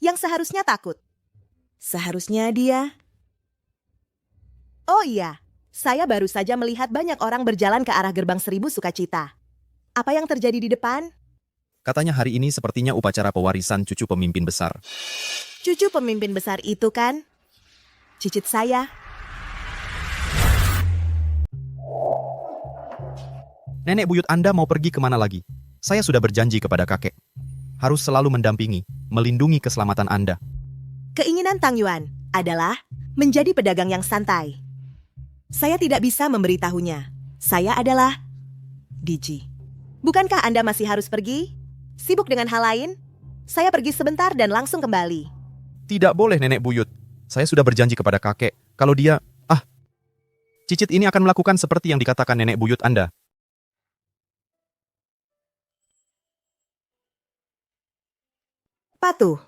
Yang seharusnya takut. Seharusnya dia. Oh iya, saya baru saja melihat banyak orang berjalan ke arah gerbang 1000 Sukacita. Apa yang terjadi di depan? Katanya hari ini sepertinya upacara pewarisan cucu pemimpin besar. Cucu pemimpin besar itu kan? Cicit saya. Nenek buyut Anda mau pergi kemana lagi? Saya sudah berjanji kepada kakek. Harus selalu mendampingi, melindungi keselamatan Anda. Keinginan Tang Yuan adalah menjadi pedagang yang santai. Saya tidak bisa memberitahunya. Saya adalah Diji. Bukankah Anda masih harus pergi? Sibuk dengan hal lain? Saya pergi sebentar dan langsung kembali. Tidak boleh nenek buyut. Saya sudah berjanji kepada kakek, kalau dia... Cicit ini akan melakukan seperti yang dikatakan nenek buyut Anda. Patuh.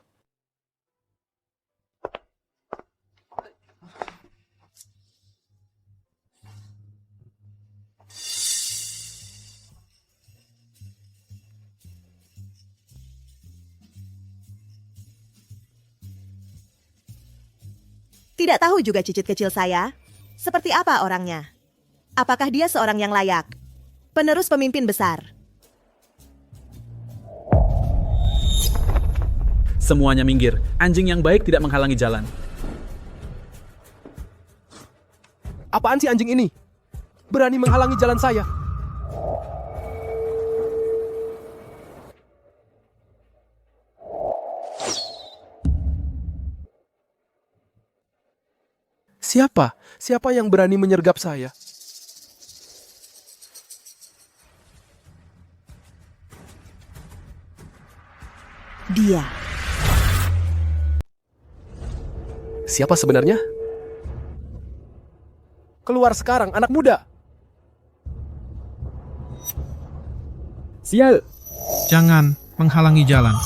Tidak tahu juga cicit kecil saya. Seperti apa orangnya? Apakah dia seorang yang layak? Penerus pemimpin besar. Semuanya minggir. Anjing yang baik tidak menghalangi jalan. Apaan sih anjing ini? Berani menghalangi jalan saya. Siapa? Siapa yang berani menyergap saya? Dia. Siapa sebenarnya? Keluar sekarang, anak muda. Sial. Jangan menghalangi jalan.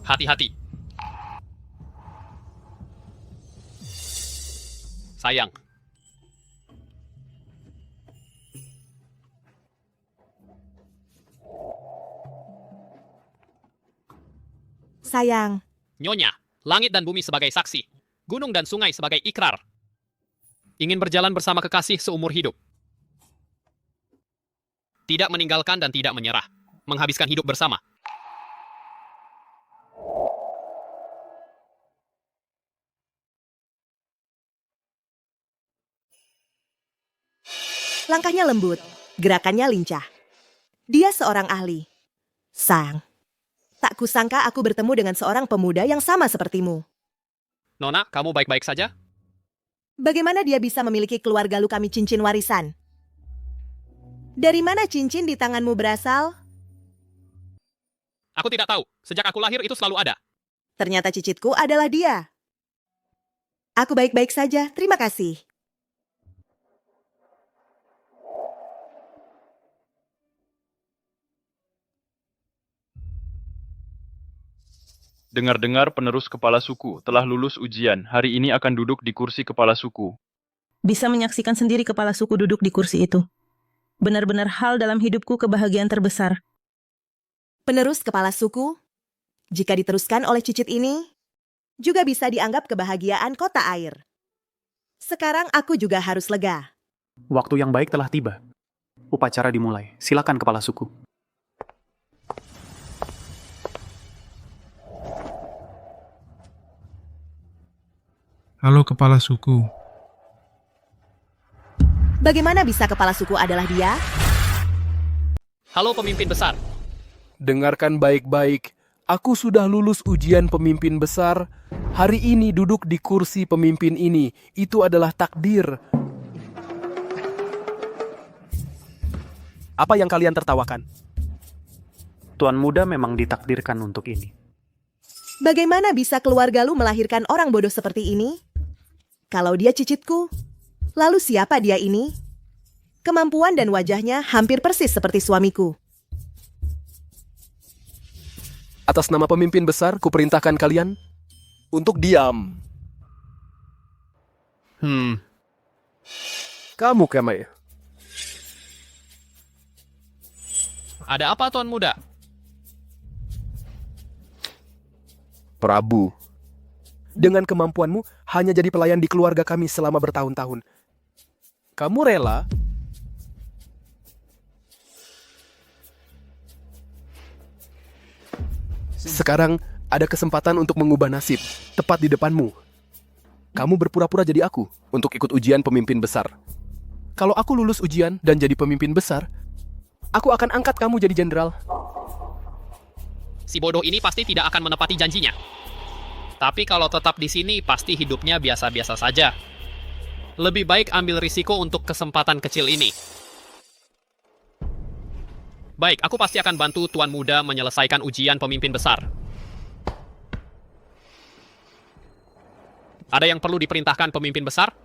Hati-hati. Sayang. Sayang. Nyonya, langit dan bumi sebagai saksi, gunung dan sungai sebagai ikrar. Ingin berjalan bersama kekasih seumur hidup. Tidak meninggalkan dan tidak menyerah. Menghabiskan hidup bersama. Langkahnya lembut, gerakannya lincah. Dia seorang ahli. Sang. Tak kusangka aku bertemu dengan seorang pemuda yang sama sepertimu. Nona, kamu baik-baik saja? Bagaimana dia bisa memiliki keluarga lu kami cincin warisan? Dari mana cincin di tanganmu berasal? Aku tidak tahu. Sejak aku lahir itu selalu ada. Ternyata cicitku adalah dia. Aku baik-baik saja, terima kasih. Dengar-dengar penerus kepala suku telah lulus ujian, hari ini akan duduk di kursi kepala suku. Bisa menyaksikan sendiri kepala suku duduk di kursi itu. Benar-benar hal dalam hidupku kebahagiaan terbesar. Penerus kepala suku, jika diteruskan oleh cicit ini, juga bisa dianggap kebahagiaan kota air. Sekarang aku juga harus lega. Waktu yang baik telah tiba. Upacara dimulai. Silakan kepala suku. Halo kepala suku. Bagaimana bisa kepala suku adalah dia? Halo pemimpin besar. Dengarkan baik-baik. Aku sudah lulus ujian pemimpin besar. Hari ini duduk di kursi pemimpin ini. Itu adalah takdir. Apa yang kalian tertawakan? Tuan muda memang ditakdirkan untuk ini. Bagaimana bisa keluarga lu melahirkan orang bodoh seperti ini? Kalau dia cicitku, lalu siapa dia ini? Kemampuan dan wajahnya hampir persis seperti suamiku. Atas nama pemimpin besar, kuperintahkan kalian untuk diam. Kamu, Kemai. Ada apa, Tuan Muda? Prabu, dengan kemampuanmu hanya jadi pelayan di keluarga kami selama bertahun-tahun. Kamu rela? Sekarang ada kesempatan untuk mengubah nasib, tepat di depanmu. Kamu berpura-pura jadi aku untuk ikut ujian pemimpin besar. Kalau aku lulus ujian dan jadi pemimpin besar, aku akan angkat kamu jadi jenderal. Si bodoh ini pasti tidak akan menepati janjinya. Tapi kalau tetap di sini, pasti hidupnya biasa-biasa saja. Lebih baik ambil risiko untuk kesempatan kecil ini. Baik, aku pasti akan bantu Tuan Muda menyelesaikan ujian pemimpin besar. Ada yang perlu diperintahkan pemimpin besar?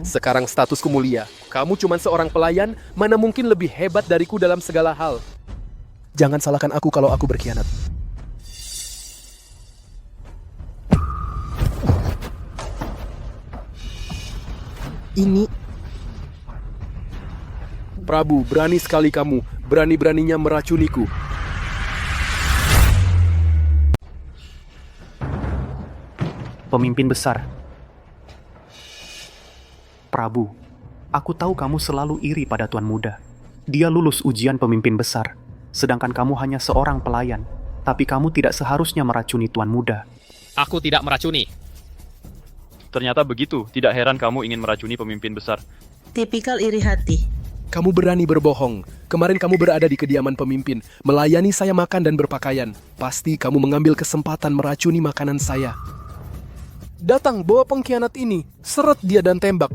Sekarang statusku mulia. Kamu cuma seorang pelayan, mana mungkin lebih hebat dariku dalam segala hal. Jangan salahkan aku kalau aku berkhianat. Ini... Prabu, berani sekali kamu. Berani-beraninya meracuniku. Pemimpin besar. Prabu, aku tahu kamu selalu iri pada Tuan Muda. Dia lulus ujian pemimpin besar, sedangkan kamu hanya seorang pelayan. Tapi kamu tidak seharusnya meracuni Tuan Muda. Aku tidak meracuni. Ternyata begitu, tidak heran kamu ingin meracuni pemimpin besar. Tipikal iri hati. Kamu berani berbohong. Kemarin kamu berada di kediaman pemimpin, melayani saya makan dan berpakaian. Pasti kamu mengambil kesempatan meracuni makanan saya. Datang, bawa pengkhianat ini. Seret dia dan tembak.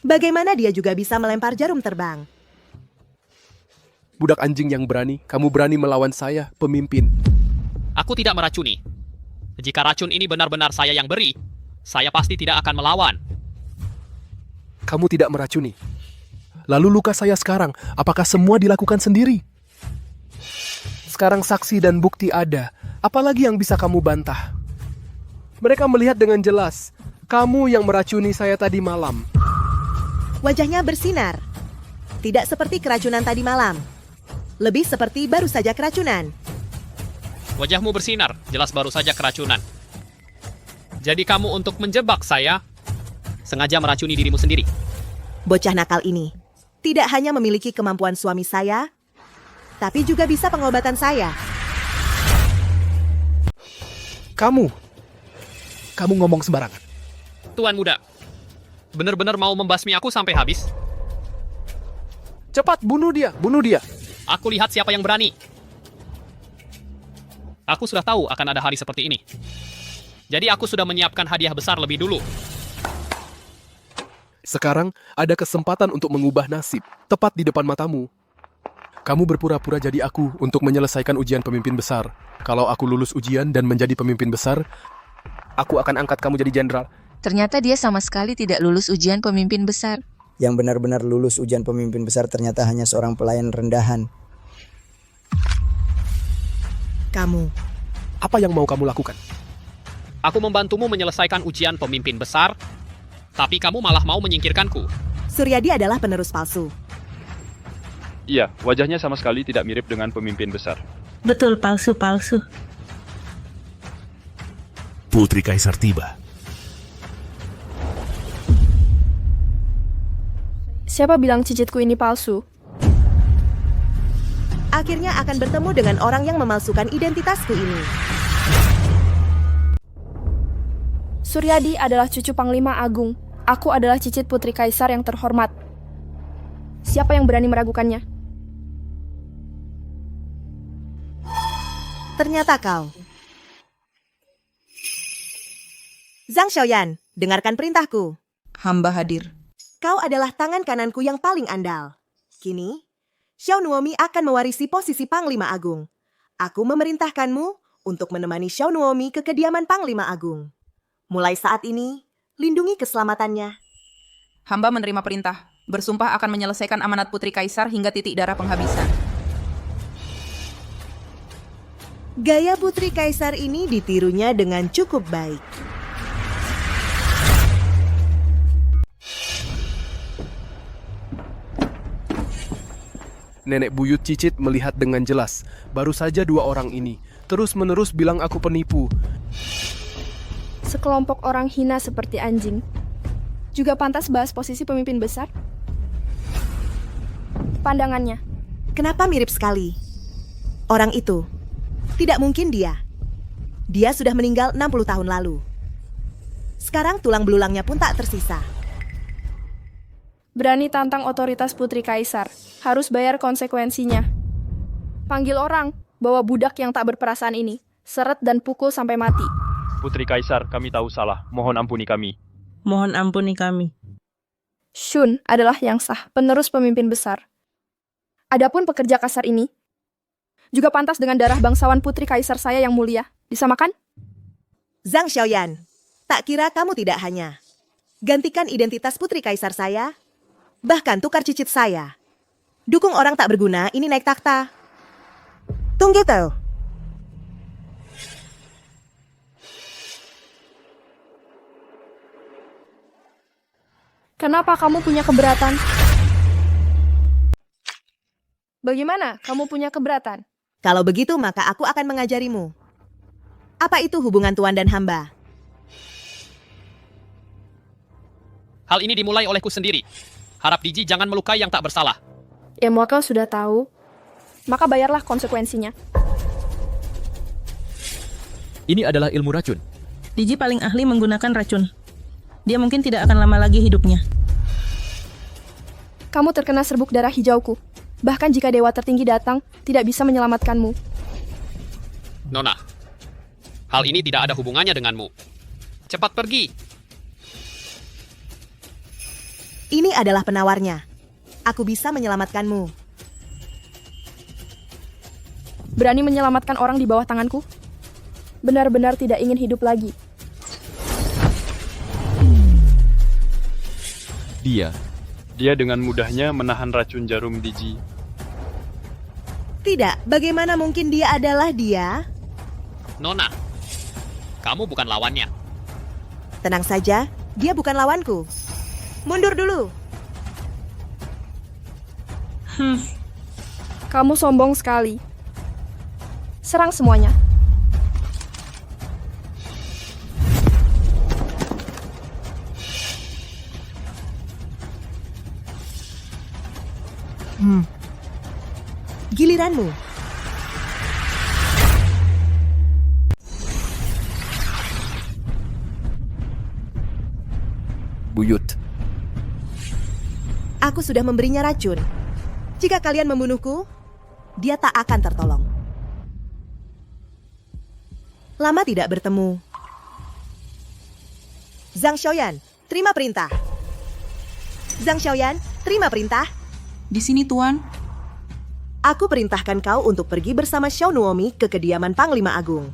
Bagaimana dia juga bisa melempar jarum terbang? Budak anjing yang berani, kamu berani melawan saya, pemimpin. Aku tidak meracuni. Jika racun ini benar-benar saya yang beri, saya pasti tidak akan melawan. Kamu tidak meracuni. Lalu luka saya sekarang, apakah semua dilakukan sendiri? Sekarang saksi dan bukti ada. Apalagi yang bisa kamu bantah? Mereka melihat dengan jelas. Kamu yang meracuni saya tadi malam. Wajahnya bersinar. Tidak seperti keracunan tadi malam. Lebih seperti baru saja keracunan. Wajahmu bersinar, jelas baru saja keracunan. Jadi kamu untuk menjebak saya, sengaja meracuni dirimu sendiri. Bocah nakal ini tidak hanya memiliki kemampuan suami saya, tapi juga bisa pengobatan saya. Kamu ngomong sembarangan. Tuan Muda, benar-benar mau membasmi aku sampai habis? Cepat, bunuh dia. Aku lihat siapa yang berani. Aku sudah tahu akan ada hari seperti ini. Jadi aku sudah menyiapkan hadiah besar lebih dulu. Sekarang ada kesempatan untuk mengubah nasib, tepat di depan matamu. Kamu berpura-pura jadi aku untuk menyelesaikan ujian pemimpin besar. Kalau aku lulus ujian dan menjadi pemimpin besar, aku akan angkat kamu jadi jenderal. Ternyata dia sama sekali tidak lulus ujian pemimpin besar. Yang benar-benar lulus ujian pemimpin besar ternyata hanya seorang pelayan rendahan. Kamu. Apa yang mau kamu lakukan? Aku membantumu menyelesaikan ujian pemimpin besar, tapi kamu malah mau menyingkirkanku. Suryadi adalah penerus palsu. Iya, wajahnya sama sekali tidak mirip dengan pemimpin besar. Betul, palsu-palsu. Putri Kaisar tiba. Siapa bilang cicitku ini palsu? Akhirnya akan bertemu dengan orang yang memalsukan identitasku ini. Suryadi adalah cucu Panglima Agung. Aku adalah cicit Putri Kaisar yang terhormat. Siapa yang berani meragukannya? Ternyata kau. Zhang Xiaoyan, dengarkan perintahku. Hamba hadir. Kau adalah tangan kananku yang paling andal. Kini, Xiao Nuomi akan mewarisi posisi Panglima Agung. Aku memerintahkanmu untuk menemani Xiao Nuomi ke kediaman Panglima Agung. Mulai saat ini, lindungi keselamatannya. Hamba menerima perintah. Bersumpah akan menyelesaikan amanat Putri Kaisar hingga titik darah penghabisan. Gaya Putri Kaisar ini ditirunya dengan cukup baik. Nenek buyut Cicit melihat dengan jelas. Baru saja dua orang ini terus-menerus bilang aku penipu. Sekelompok orang hina seperti anjing juga pantas bahas posisi pemimpin besar? Pandangannya. Kenapa mirip sekali? Orang itu, tidak mungkin dia. Dia sudah meninggal 60 tahun lalu. Sekarang tulang belulangnya pun tak tersisa. Berani tantang otoritas Putri Kaisar, harus bayar konsekuensinya. Panggil orang, bawa budak yang tak berperasaan ini, seret dan pukul sampai mati. Putri Kaisar, kami tahu salah. Mohon ampuni kami. Mohon ampuni kami. Shun adalah yang sah, penerus pemimpin besar. Adapun pekerja kasar ini, juga pantas dengan darah bangsawan Putri Kaisar saya yang mulia. Disamakan? Zhang Xiaoyan, tak kira kamu tidak hanya gantikan identitas Putri Kaisar saya, bahkan tukar cicit saya. Dukung orang tak berguna ini naik takhta. Tunggu tuh. Kenapa kamu punya keberatan? Bagaimana kamu punya keberatan? Kalau begitu maka aku akan mengajarimu. Apa itu hubungan tuan dan hamba? Hal ini dimulai olehku sendiri. Harap Diji jangan melukai yang tak bersalah. Ilmu kau sudah tahu, maka bayarlah konsekuensinya. Ini adalah ilmu racun. Diji paling ahli menggunakan racun. Dia mungkin tidak akan lama lagi hidupnya. Kamu terkena serbuk darah hijauku. Bahkan jika dewa tertinggi datang, tidak bisa menyelamatkanmu. Nona, hal ini tidak ada hubungannya denganmu. Cepat pergi. Ini adalah penawarnya. Aku bisa menyelamatkanmu. Berani menyelamatkan orang di bawah tanganku? Benar-benar tidak ingin hidup lagi. Dia dengan mudahnya menahan racun jarum Diji. Tidak, bagaimana mungkin dia adalah dia? Nona, kamu bukan lawannya. Tenang saja, dia bukan lawanku. Mundur dulu. Kamu sombong sekali. Serang semuanya. Giliranmu. Buyut. Aku sudah memberinya racun. Jika kalian membunuhku, dia tak akan tertolong. Lama tidak bertemu. Zhang Xiaoyan, terima perintah. Zhang Xiaoyan, terima perintah. Di sini, Tuan. Aku perintahkan kau untuk pergi bersama Xiao Nuomi ke kediaman Panglima Agung.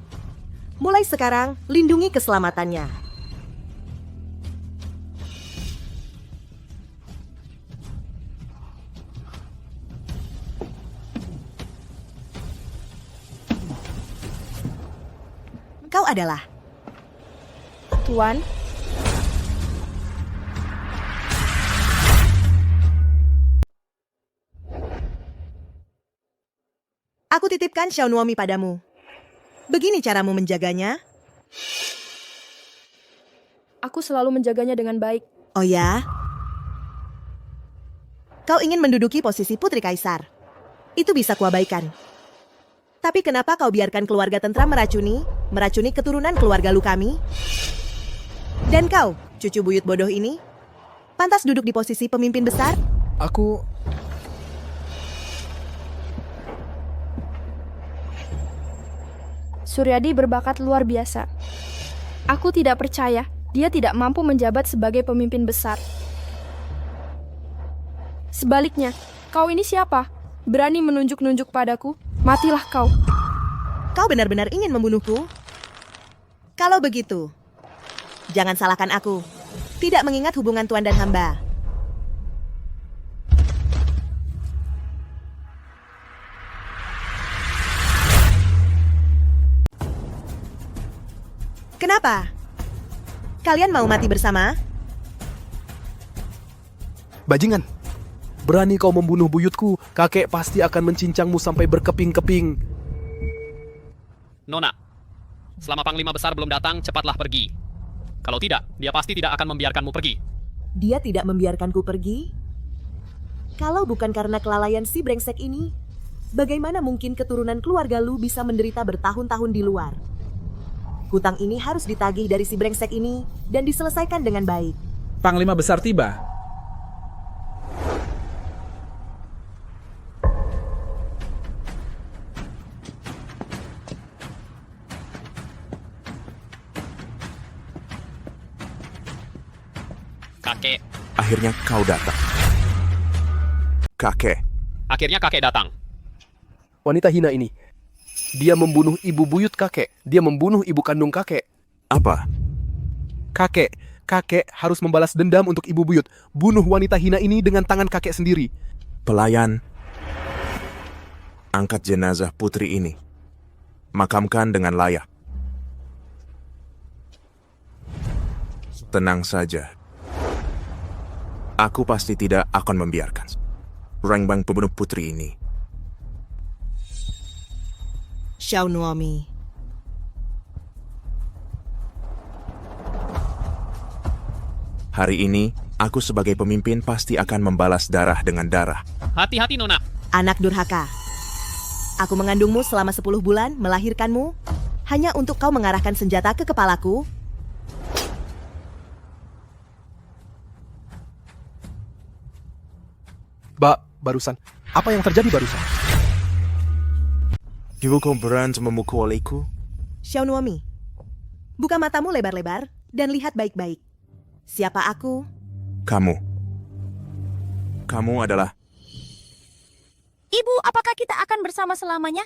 Mulai sekarang, lindungi keselamatannya. Kau adalah Tuan. Aku titipkan Xiao Nuomi padamu. Begini caramu menjaganya. Aku selalu menjaganya dengan baik. Oh ya? Kau ingin menduduki posisi Putri Kaisar. Itu bisa kuabaikan. Tapi kenapa kau biarkan keluarga tentram meracuni keturunan keluarga lu kami? Dan kau, cucu buyut bodoh ini, pantas duduk di posisi pemimpin besar? Aku... Suryadi berbakat luar biasa. Aku tidak percaya dia tidak mampu menjabat sebagai pemimpin besar. Sebaliknya, kau ini siapa? Berani menunjuk-nunjuk padaku? Matilah kau. Kau benar-benar ingin membunuhku? Kalau begitu, jangan salahkan aku. Tidak mengingat hubungan tuan dan hamba. Kenapa? Kalian mau mati bersama? Bajingan, berani kau membunuh buyutku, kakek pasti akan mencincangmu sampai berkeping-keping. Nona, selama Panglima Besar belum datang, cepatlah pergi. Kalau tidak, dia pasti tidak akan membiarkanmu pergi. Dia tidak membiarkanku pergi? Kalau bukan karena kelalaian si brengsek ini, bagaimana mungkin keturunan keluarga Lu bisa menderita bertahun-tahun di luar? Hutang ini harus ditagih dari si brengsek ini dan diselesaikan dengan baik. Panglima Besar tiba. Kakek. Akhirnya kau datang. Kakek. Akhirnya kakek datang. Wanita hina ini. Dia membunuh ibu buyut kakek. Dia membunuh ibu kandung kakek. Apa? Kakek harus membalas dendam untuk ibu buyut. Bunuh wanita hina ini dengan tangan kakek sendiri. Pelayan, angkat jenazah putri ini. Makamkan dengan layak. Tenang saja. Aku pasti tidak akan membiarkan Rengbang pembunuh putri ini. Xiao Nuomi. Hari ini, aku sebagai pemimpin pasti akan membalas darah dengan darah. Hati-hati, Nona. Anak durhaka. Aku mengandungmu selama 10 bulan, melahirkanmu, hanya untuk kau mengarahkan senjata ke kepalaku. Barusan. Apa yang terjadi barusan? Ibu kau berani memukuliku? Xiao Nuomi, buka matamu lebar-lebar dan lihat baik-baik. Siapa aku? Kamu. Kamu adalah... Ibu, apakah kita akan bersama selamanya?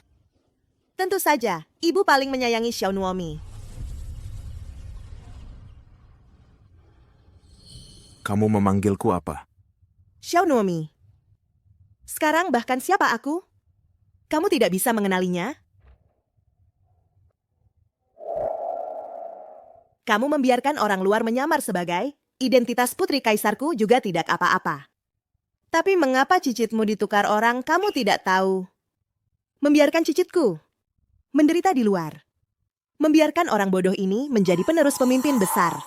Tentu saja, ibu paling menyayangi Xiao Nuomi. Kamu memanggilku apa? Xiao Nuomi. Sekarang bahkan siapa aku? Kamu tidak bisa mengenalinya? Kamu membiarkan orang luar menyamar sebagai identitas putri kaisarku juga tidak apa-apa. Tapi mengapa cicitmu ditukar orang kamu tidak tahu? Membiarkan cicitku menderita di luar. Membiarkan orang bodoh ini menjadi penerus pemimpin besar.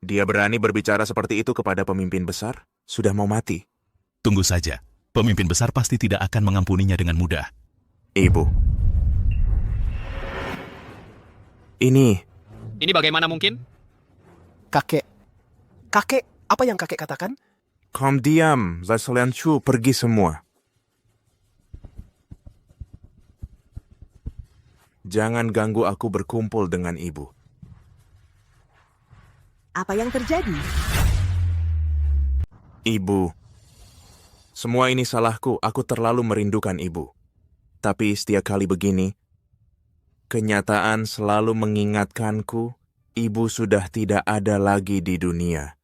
Dia berani berbicara seperti itu kepada pemimpin besar? Sudah mau mati. Tunggu saja, pemimpin besar pasti tidak akan mengampuninya dengan mudah. Ibu. Ini bagaimana mungkin? Kakek, apa yang kakek katakan? Kamu diam, Zaisolian Chu, pergi semua. Jangan ganggu aku berkumpul dengan ibu. Apa yang terjadi? Ibu. Semua ini salahku, aku terlalu merindukan ibu. Tapi setiap kali begini, kenyataan selalu mengingatkanku, ibu sudah tidak ada lagi di dunia.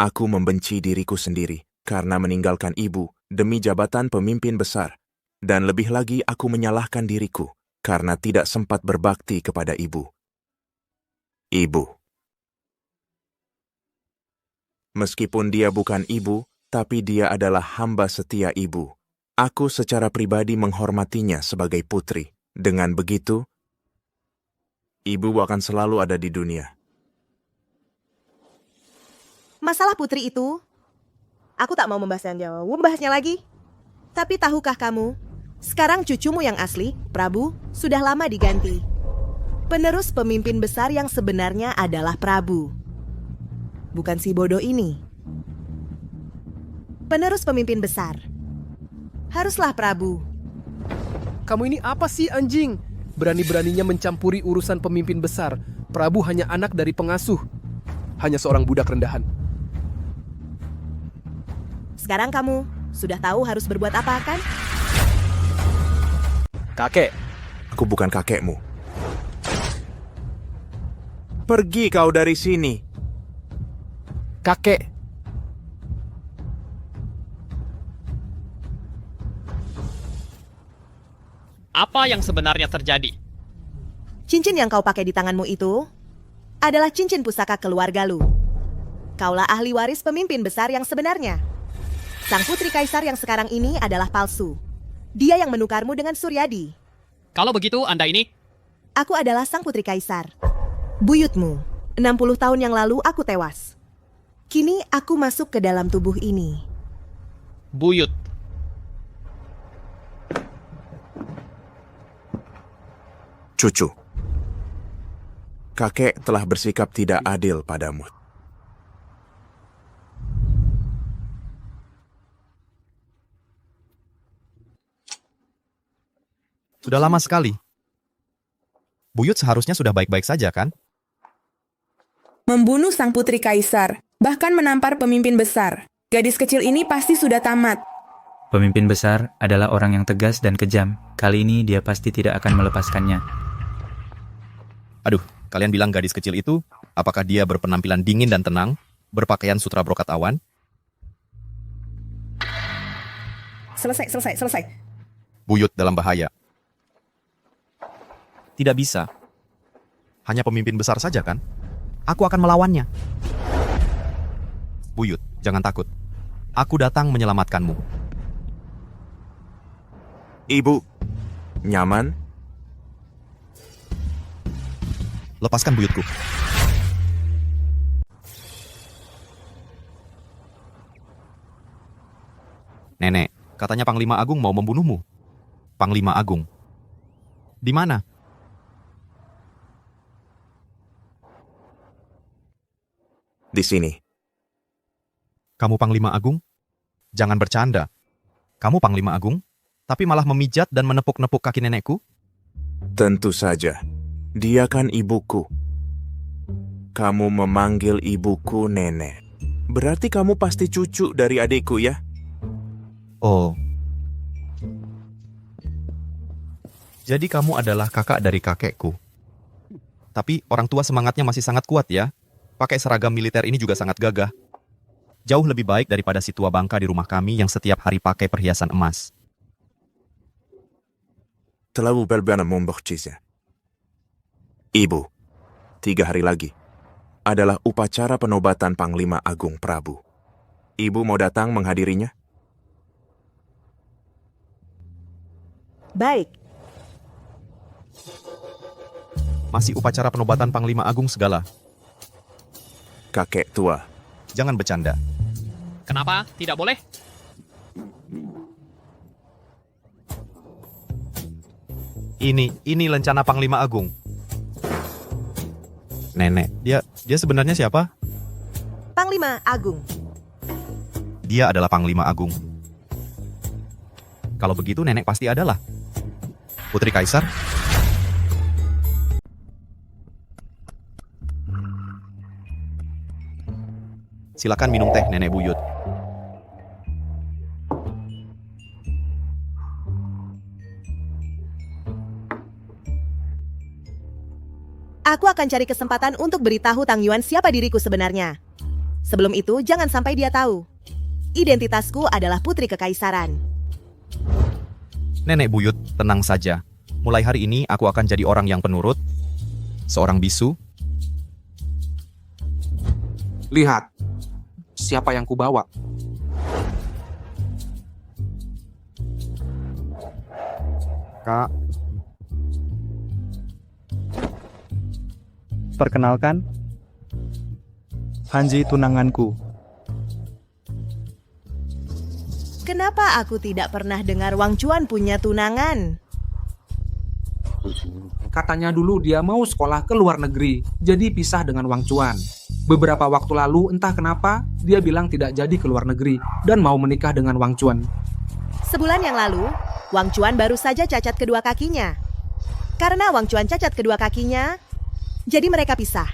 Aku membenci diriku sendiri karena meninggalkan ibu demi jabatan pemimpin besar. Dan lebih lagi aku menyalahkan diriku karena tidak sempat berbakti kepada ibu. Ibu. Meskipun dia bukan ibu, tapi dia adalah hamba setia ibu. Aku secara pribadi menghormatinya sebagai putri. Dengan begitu, ibu akan selalu ada di dunia. Masalah putri itu, aku tak mau membahasnya lagi. Tapi tahukah kamu, sekarang cucumu yang asli, Prabu, sudah lama diganti. Penerus pemimpin besar yang sebenarnya adalah Prabu. Bukan si bodoh ini. Penerus pemimpin besar. Haruslah Prabu. Kamu ini apa sih, anjing? Berani-beraninya mencampuri urusan pemimpin besar. Prabu hanya anak dari pengasuh. Hanya seorang budak rendahan. Sekarang kamu sudah tahu harus berbuat apa, kan? Kakek. Aku bukan kakekmu. Pergi kau dari sini. Kakek. Apa yang sebenarnya terjadi? Cincin yang kau pakai di tanganmu itu adalah cincin pusaka keluarga Lu. Kaulah ahli waris pemimpin besar yang sebenarnya. Sang putri kaisar yang sekarang ini adalah palsu. Dia yang menukarmu dengan Suryadi. Kalau begitu, Anda ini? Aku adalah sang putri kaisar. Buyutmu, 60 tahun yang lalu aku tewas. Kini aku masuk ke dalam tubuh ini. Buyut. Cucu, kakek telah bersikap tidak adil padamu. Sudah lama sekali. Buyut seharusnya sudah baik-baik saja, kan? Membunuh sang putri kaisar, bahkan menampar pemimpin besar. Gadis kecil ini pasti sudah tamat. Pemimpin besar adalah orang yang tegas dan kejam. Kali ini dia pasti tidak akan melepaskannya. Aduh, kalian bilang gadis kecil itu, apakah dia berpenampilan dingin dan tenang, berpakaian sutra brokat awan? Selesai. Buyut dalam bahaya. Tidak bisa. Hanya pemimpin besar saja, kan? Aku akan melawannya. Buyut, jangan takut. Aku datang menyelamatkanmu. Ibu, nyaman? Lepaskan buyutku. Nenek, katanya Panglima Agung mau membunuhmu. Panglima Agung. Di mana? Di sini. Kamu Panglima Agung? Jangan bercanda. Kamu Panglima Agung, tapi malah memijat dan menepuk-nepuk kaki nenekku? Tentu saja. Dia kan ibuku. Kamu memanggil ibuku nenek. Berarti kamu pasti cucu dari adikku, ya? Oh. Jadi kamu adalah kakak dari kakekku. Tapi orang tua semangatnya masih sangat kuat, ya? Pakai seragam militer ini juga sangat gagah. Jauh lebih baik daripada si tua bangka di rumah kami yang setiap hari pakai perhiasan emas. Terlalu berbeda memborcisnya. Ibu, 3 hari lagi adalah upacara penobatan Panglima Agung Prabu. Ibu mau datang menghadirinya? Baik. Masih upacara penobatan Panglima Agung segala. Kakek tua. Jangan bercanda. Kenapa? Tidak boleh? Ini lencana Panglima Agung. Nenek, dia sebenarnya siapa? Panglima Agung. Dia adalah Panglima Agung. Kalau begitu nenek pasti adalah Putri Kaisar. Silakan minum teh, Nenek Buyut. Aku akan cari kesempatan untuk beritahu Tang Yuan siapa diriku sebenarnya. Sebelum itu, jangan sampai dia tahu. Identitasku adalah putri kekaisaran. Nenek Buyut, tenang saja. Mulai hari ini aku akan jadi orang yang penurut, seorang bisu. Lihat, siapa yang kubawa. Kak. Perkenalkan, Hanji tunanganku. Kenapa aku tidak pernah dengar Wang Chuan punya tunangan? Katanya dulu dia mau sekolah ke luar negeri, jadi pisah dengan Wang Chuan. Beberapa waktu lalu, entah kenapa, dia bilang tidak jadi ke luar negeri dan mau menikah dengan Wang Chuan. Sebulan yang lalu, Wang Chuan baru saja cacat kedua kakinya. Karena Wang Chuan cacat kedua kakinya, jadi mereka pisah.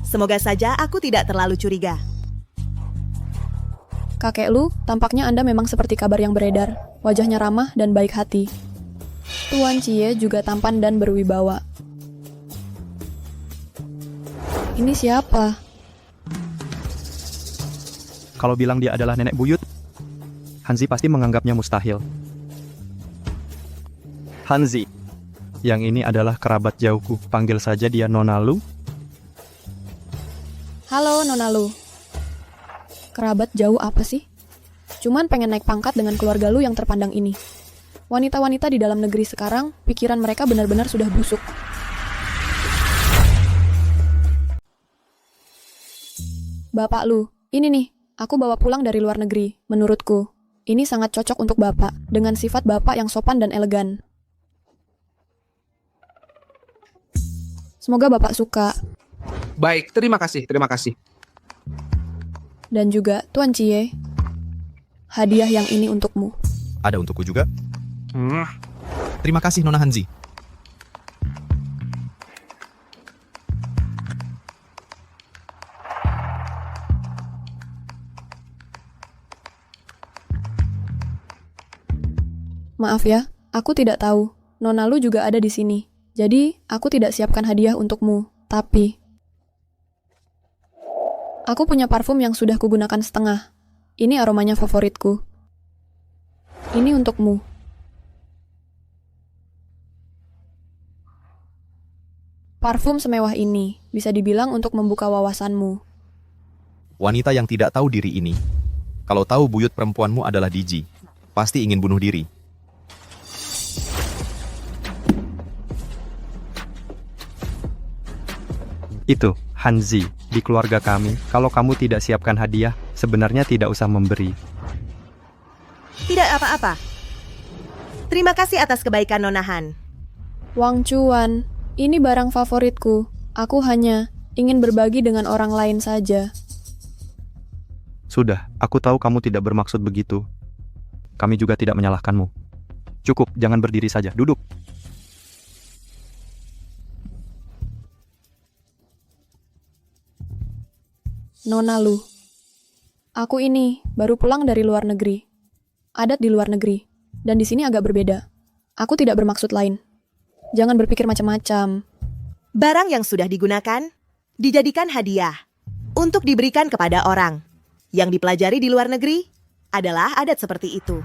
Semoga saja aku tidak terlalu curiga. Kakek Lu, tampaknya Anda memang seperti kabar yang beredar. Wajahnya ramah dan baik hati. Tuan Cie juga tampan dan berwibawa. Ini siapa? Kalau bilang dia adalah nenek buyut, Hanzi pasti menganggapnya mustahil. Hanzi, yang ini adalah kerabat jauhku. Panggil saja dia Nona Lu. Halo Nona Lu. Kerabat jauh apa sih? Cuman pengen naik pangkat dengan keluarga lu yang terpandang ini. Wanita-wanita di dalam negeri sekarang, pikiran mereka benar-benar sudah busuk. Bapak Lu, ini nih, aku bawa pulang dari luar negeri. Menurutku, ini sangat cocok untuk Bapak, dengan sifat Bapak yang sopan dan elegan. Semoga Bapak suka. Baik, terima kasih, terima kasih. Dan juga, Tuan Cie, hadiah yang ini untukmu. Ada untukku juga. Terima kasih, Nona Hanzi. Maaf ya, aku tidak tahu. Nona Lu juga ada di sini. Jadi, aku tidak siapkan hadiah untukmu. Tapi, aku punya parfum yang sudah kugunakan setengah. Ini aromanya favoritku. Ini untukmu. Parfum semewah ini bisa dibilang untuk membuka wawasanmu. Wanita yang tidak tahu diri ini, kalau tahu buyut perempuanmu adalah Diji, pasti ingin bunuh diri. Itu, Hanzi, di keluarga kami, kalau kamu tidak siapkan hadiah, sebenarnya tidak usah memberi. Tidak apa-apa. Terima kasih atas kebaikan Nona Han. Wang Chuan, ini barang favoritku. Aku hanya ingin berbagi dengan orang lain saja. Sudah, aku tahu kamu tidak bermaksud begitu. Kami juga tidak menyalahkanmu. Cukup, jangan berdiri saja, duduk. Nona Lu, aku ini baru pulang dari luar negeri. Adat di luar negeri, dan di sini agak berbeda. Aku tidak bermaksud lain. Jangan berpikir macam-macam. Barang yang sudah digunakan, dijadikan hadiah, untuk diberikan kepada orang. Yang dipelajari di luar negeri, adalah adat seperti itu.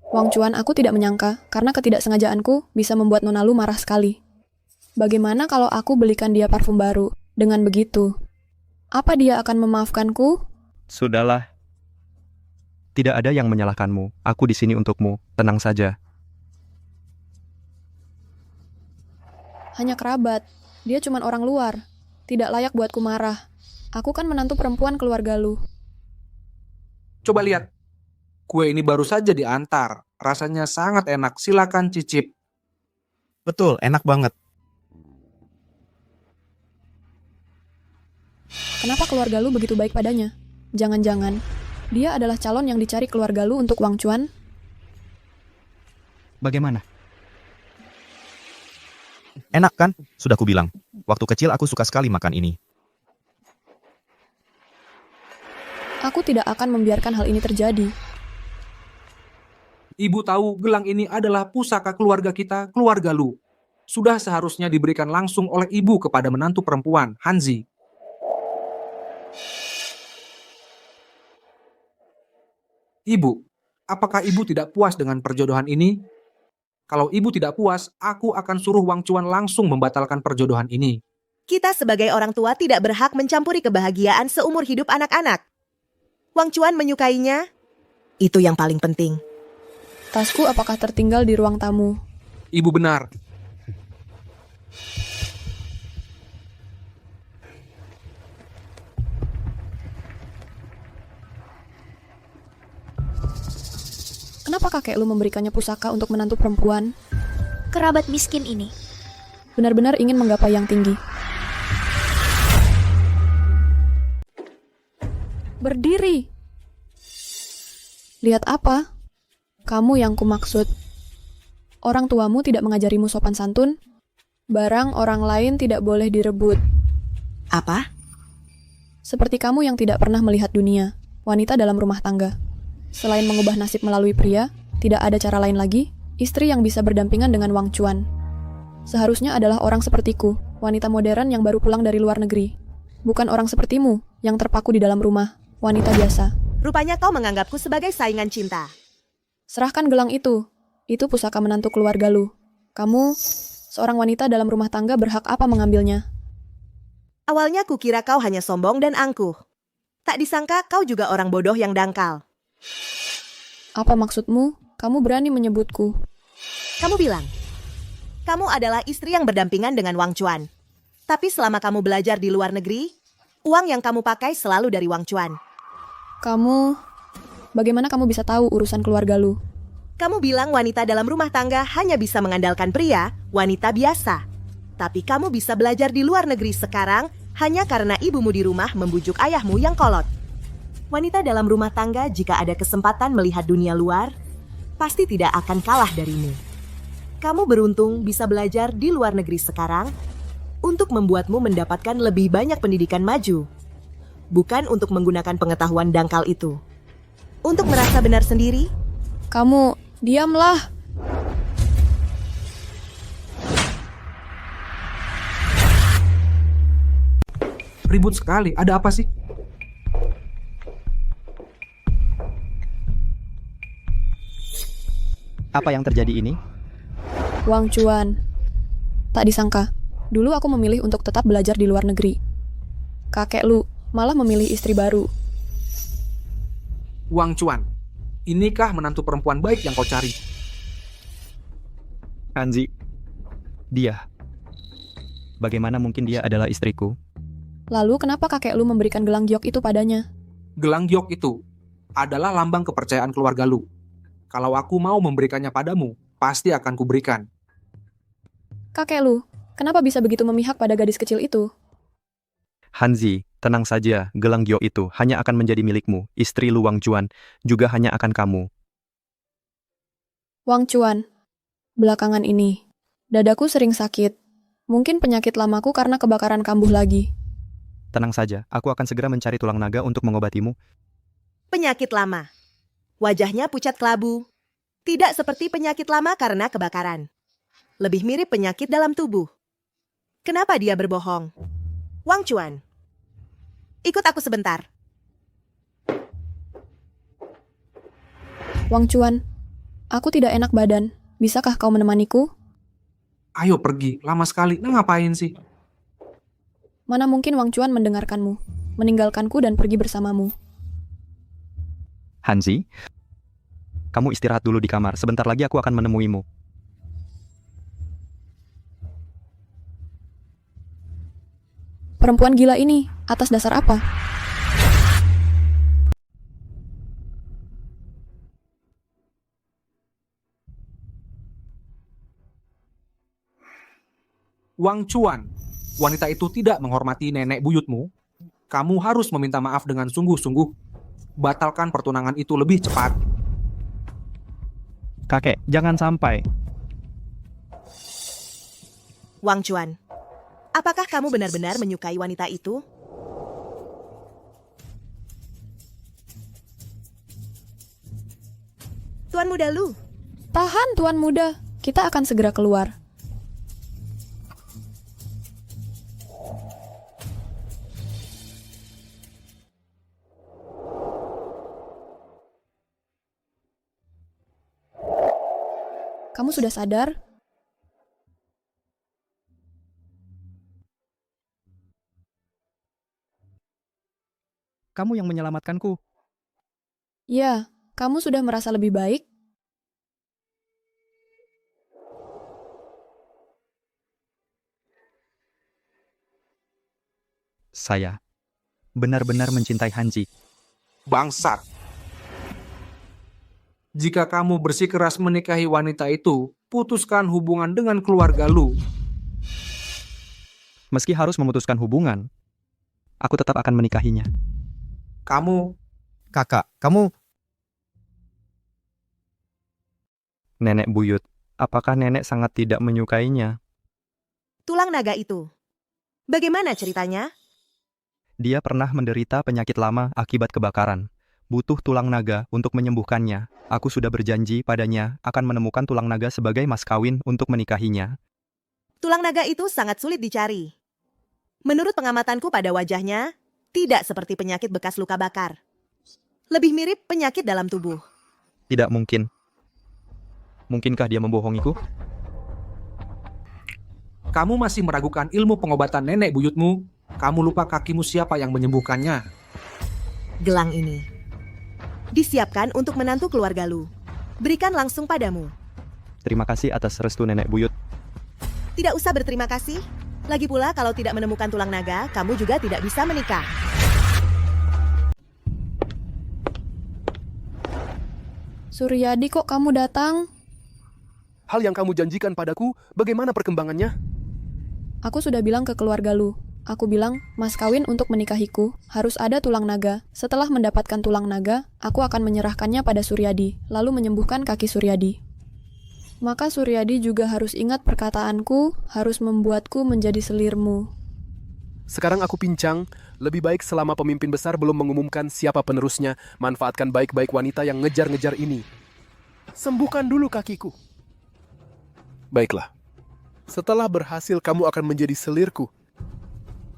Wang Chuan, aku tidak menyangka, karena ketidaksengajaanku bisa membuat Nona Lu marah sekali. Bagaimana kalau aku belikan dia parfum baru? Dengan begitu, apa dia akan memaafkanku? Sudahlah. Tidak ada yang menyalahkanmu. Aku di sini untukmu. Tenang saja. Hanya kerabat. Dia cuma orang luar. Tidak layak buatku marah. Aku kan menantu perempuan keluarga Lu. Coba lihat. Kue ini baru saja diantar. Rasanya sangat enak. Silakan cicip. Betul, enak banget. Kenapa keluarga Lu begitu baik padanya? Jangan-jangan, dia adalah calon yang dicari keluarga Lu untuk Wang Chuan? Bagaimana? Enak kan? Sudah kubilang. Waktu kecil aku suka sekali makan ini. Aku tidak akan membiarkan hal ini terjadi. Ibu tahu gelang ini adalah pusaka keluarga kita, keluarga Lu. Sudah seharusnya diberikan langsung oleh ibu kepada menantu perempuan, Hanzi. Ibu, apakah ibu tidak puas dengan perjodohan ini? Kalau ibu tidak puas, aku akan suruh Wang Chuan langsung membatalkan perjodohan ini. Kita sebagai orang tua tidak berhak mencampuri kebahagiaan seumur hidup anak-anak. Wang Chuan menyukainya. Itu yang paling penting. Tasku apakah tertinggal di ruang tamu? Ibu benar. Kenapa kakek Lu memberikannya pusaka untuk menantu perempuan? Kerabat miskin ini Benar-benar ingin menggapai yang tinggi. Berdiri. Lihat apa? Kamu yang kumaksud. Orang tuamu tidak mengajarimu sopan santun. Barang orang lain tidak boleh direbut. Apa? Seperti kamu yang tidak pernah melihat dunia, wanita dalam rumah tangga. Selain mengubah nasib melalui pria, tidak ada cara lain lagi, istri yang bisa berdampingan dengan Wang Chuan. Seharusnya adalah orang sepertiku, wanita modern yang baru pulang dari luar negeri. Bukan orang sepertimu, yang terpaku di dalam rumah, wanita biasa. Rupanya kau menganggapku sebagai saingan cinta. Serahkan gelang itu pusaka menantu keluarga Lu. Kamu, seorang wanita dalam rumah tangga berhak apa mengambilnya? Awalnya kukira kau hanya sombong dan angkuh. Tak disangka kau juga orang bodoh yang dangkal. Apa maksudmu? Kamu berani menyebutku. Kamu bilang, kamu adalah istri yang berdampingan dengan Wang Chuan. Tapi selama kamu belajar di luar negeri, uang yang kamu pakai selalu dari Wang Chuan. Bagaimana kamu bisa tahu urusan keluarga lu? Kamu bilang wanita dalam rumah tangga hanya bisa mengandalkan pria, wanita biasa. Tapi kamu bisa belajar di luar negeri sekarang hanya karena ibumu di rumah membujuk ayahmu yang kolot. Wanita dalam rumah tangga jika ada kesempatan melihat dunia luar, pasti tidak akan kalah darimu. Kamu beruntung bisa belajar di luar negeri sekarang untuk membuatmu mendapatkan lebih banyak pendidikan maju. Bukan untuk menggunakan pengetahuan dangkal itu. Untuk merasa benar sendiri. Kamu, diamlah. Ribut sekali, ada apa sih? Apa yang terjadi ini? Wang Chuan. Tak disangka, dulu aku memilih untuk tetap belajar di luar negeri. Kakek lu malah memilih istri baru. Wang Chuan, inikah menantu perempuan baik yang kau cari? Hanzi, dia. Bagaimana mungkin dia adalah istriku? Lalu kenapa kakek lu memberikan gelang giok itu padanya? Gelang giok itu adalah lambang kepercayaan keluarga lu. Kalau aku mau memberikannya padamu, pasti akan kuberikan. Kakek lu, kenapa bisa begitu memihak pada gadis kecil itu? Hanzi, tenang saja, gelang giok itu hanya akan menjadi milikmu, istri lu Wang Chuan, juga hanya akan kamu. Wang Chuan, belakangan ini, dadaku sering sakit. Mungkin penyakit lamaku karena kebakaran kambuh lagi. Tenang saja, aku akan segera mencari tulang naga untuk mengobatimu. Penyakit lama. Wajahnya pucat kelabu. Tidak seperti penyakit lama karena kebakaran. Lebih mirip penyakit dalam tubuh. Kenapa dia berbohong? Wang Chuan, ikut aku sebentar. Wang Chuan, aku tidak enak badan. Bisakah kau menemaniku? Ayo pergi, lama sekali. Nah ngapain sih? Mana mungkin Wang Chuan mendengarkanmu, meninggalkanku dan pergi bersamamu. Hanzi, kamu istirahat dulu di kamar. Sebentar lagi aku akan menemuimu. Perempuan gila ini, atas dasar apa? Wang Chuan, wanita itu tidak menghormati nenek buyutmu. Kamu harus meminta maaf dengan sungguh-sungguh. Batalkan pertunangan itu lebih cepat. Kakek, jangan sampai. Wang Chuan, apakah kamu benar-benar menyukai wanita itu? Tuan muda Lu. Tahan, Tuan muda. Kita akan segera keluar. Kamu sudah sadar? Kamu yang menyelamatkanku. Ya, kamu sudah merasa lebih baik? Saya benar-benar mencintai Hanzi. Bangsat. Jika kamu bersikeras menikahi wanita itu, putuskan hubungan dengan keluarga lu. Meski harus memutuskan hubungan, aku tetap akan menikahinya. Kamu... Kakak, kamu... Nenek buyut, apakah nenek sangat tidak menyukainya? Tulang naga itu. Bagaimana ceritanya? Dia pernah menderita penyakit lama akibat kebakaran. Butuh tulang naga untuk menyembuhkannya. Aku sudah berjanji padanya akan menemukan tulang naga sebagai mas kawin untuk menikahinya. Tulang naga itu sangat sulit dicari. Menurut pengamatanku pada wajahnya, tidak seperti penyakit bekas luka bakar. Lebih mirip penyakit dalam tubuh. Tidak mungkin. Mungkinkah dia membohongiku? Kamu masih meragukan ilmu pengobatan nenek buyutmu? Kamu lupa kakimu siapa yang menyembuhkannya? Gelang ini disiapkan untuk menantu keluarga Lu. Berikan langsung padamu. Terima kasih atas restu nenek buyut. Tidak usah berterima kasih. Lagi pula kalau tidak menemukan tulang naga, kamu juga tidak bisa menikah. Suryadi, kok kamu datang? Hal yang kamu janjikan padaku, bagaimana perkembangannya? Aku sudah bilang ke keluarga Lu. Aku bilang, mas kawin untuk menikahiku harus ada tulang naga. Setelah mendapatkan tulang naga, aku akan menyerahkannya pada Suryadi, lalu menyembuhkan kaki Suryadi. Maka Suryadi juga harus ingat perkataanku, harus membuatku menjadi selirmu. Sekarang aku pincang, lebih baik selama pemimpin besar belum mengumumkan siapa penerusnya, manfaatkan baik-baik wanita yang ngejar-ngejar ini. Sembuhkan dulu kakiku. Baiklah. Setelah berhasil kamu akan menjadi selirku.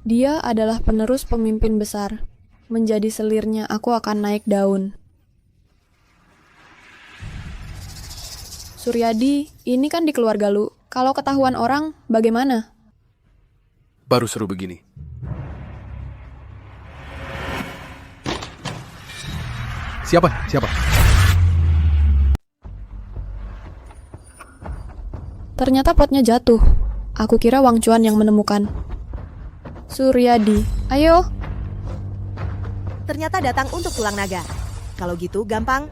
Dia adalah penerus pemimpin besar. Menjadi selirnya aku akan naik daun. Suryadi, ini kan di keluarga Lu. Kalau ketahuan orang, bagaimana? Baru seru begini. Siapa? Ternyata potnya jatuh. Aku kira Wang Chuan yang menemukan. Suryadi, ayo. Ternyata datang untuk tulang naga. Kalau gitu, gampang.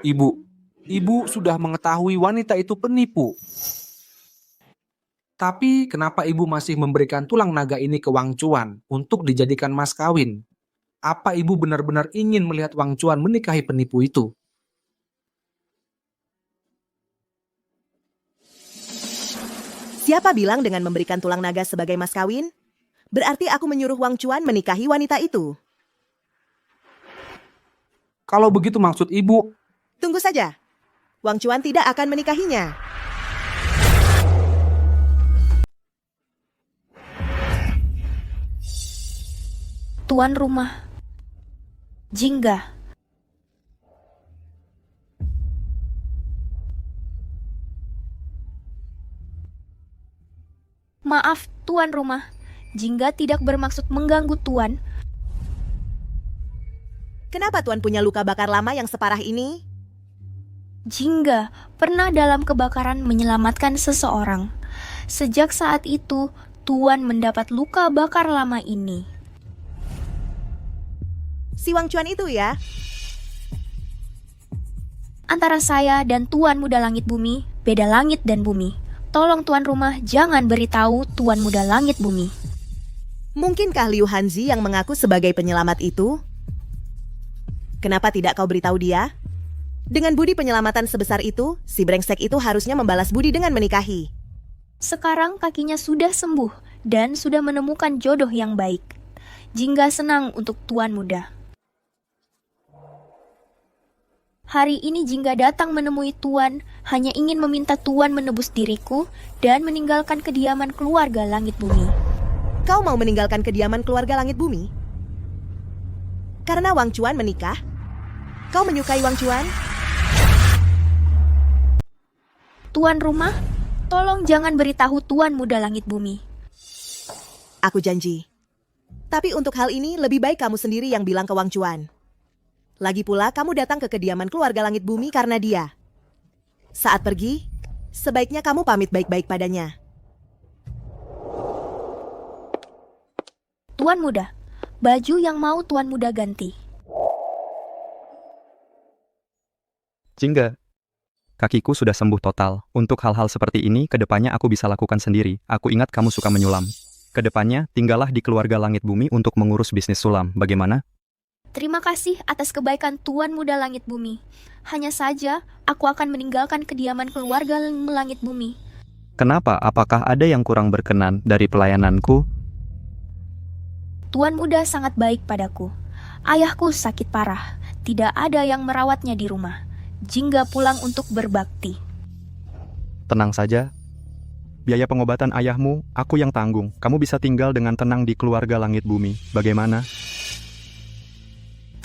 Ibu sudah mengetahui wanita itu penipu. Tapi kenapa ibu masih memberikan tulang naga ini ke Wang Chuan untuk dijadikan mas kawin? Apa ibu benar-benar ingin melihat Wang Chuan menikahi penipu itu? Siapa bilang dengan memberikan tulang naga sebagai mas kawin? Berarti aku menyuruh Wang Chuan menikahi wanita itu. Kalau begitu maksud ibu... Tunggu saja. Wang Chuan tidak akan menikahinya. Tuan rumah. Jingga. Maaf, tuan rumah. Jingga tidak bermaksud mengganggu tuan. Kenapa tuan punya luka bakar lama yang separah ini? Jingga pernah dalam kebakaran menyelamatkan seseorang. Sejak saat itu, tuan mendapat luka bakar lama ini. Si Wang Chuan itu ya? Antara saya dan Tuan Muda Langit Bumi, beda langit dan bumi. Tolong tuan rumah jangan beritahu Tuan Muda Langit Bumi. Mungkinkah Liu Hanzi yang mengaku sebagai penyelamat itu? Kenapa tidak kau beritahu dia? Dengan budi penyelamatan sebesar itu, si brengsek itu harusnya membalas budi dengan menikahi. Sekarang kakinya sudah sembuh dan sudah menemukan jodoh yang baik. Jingga senang untuk Tuan Muda. Hari ini Jingga datang menemui Tuan, hanya ingin meminta Tuan menebus diriku dan meninggalkan kediaman keluarga Langit Bumi. Kau mau meninggalkan kediaman keluarga Langit Bumi? Karena Wang Chuan menikah? Kau menyukai Wang Chuan? Tuan rumah, tolong jangan beritahu Tuan Muda Langit Bumi. Aku janji. Tapi untuk hal ini lebih baik kamu sendiri yang bilang ke Wang Chuan. Lagi pula kamu datang ke kediaman keluarga Langit Bumi karena dia. Saat pergi, sebaiknya kamu pamit baik-baik padanya. Tuan Muda, baju yang mau Tuan Muda ganti. Jingga, kakiku sudah sembuh total. Untuk hal-hal seperti ini, kedepannya aku bisa lakukan sendiri. Aku ingat kamu suka menyulam. Kedepannya, tinggallah di keluarga Langit Bumi untuk mengurus bisnis sulam. Bagaimana? Terima kasih atas kebaikan Tuan Muda Langit Bumi. Hanya saja, aku akan meninggalkan kediaman keluarga Langit Bumi. Kenapa? Apakah ada yang kurang berkenan dari pelayananku? Tuan Muda sangat baik padaku. Ayahku sakit parah. Tidak ada yang merawatnya di rumah. Jingga pulang untuk berbakti. Tenang saja. Biaya pengobatan ayahmu, aku yang tanggung. Kamu bisa tinggal dengan tenang di keluarga Langit Bumi. Bagaimana?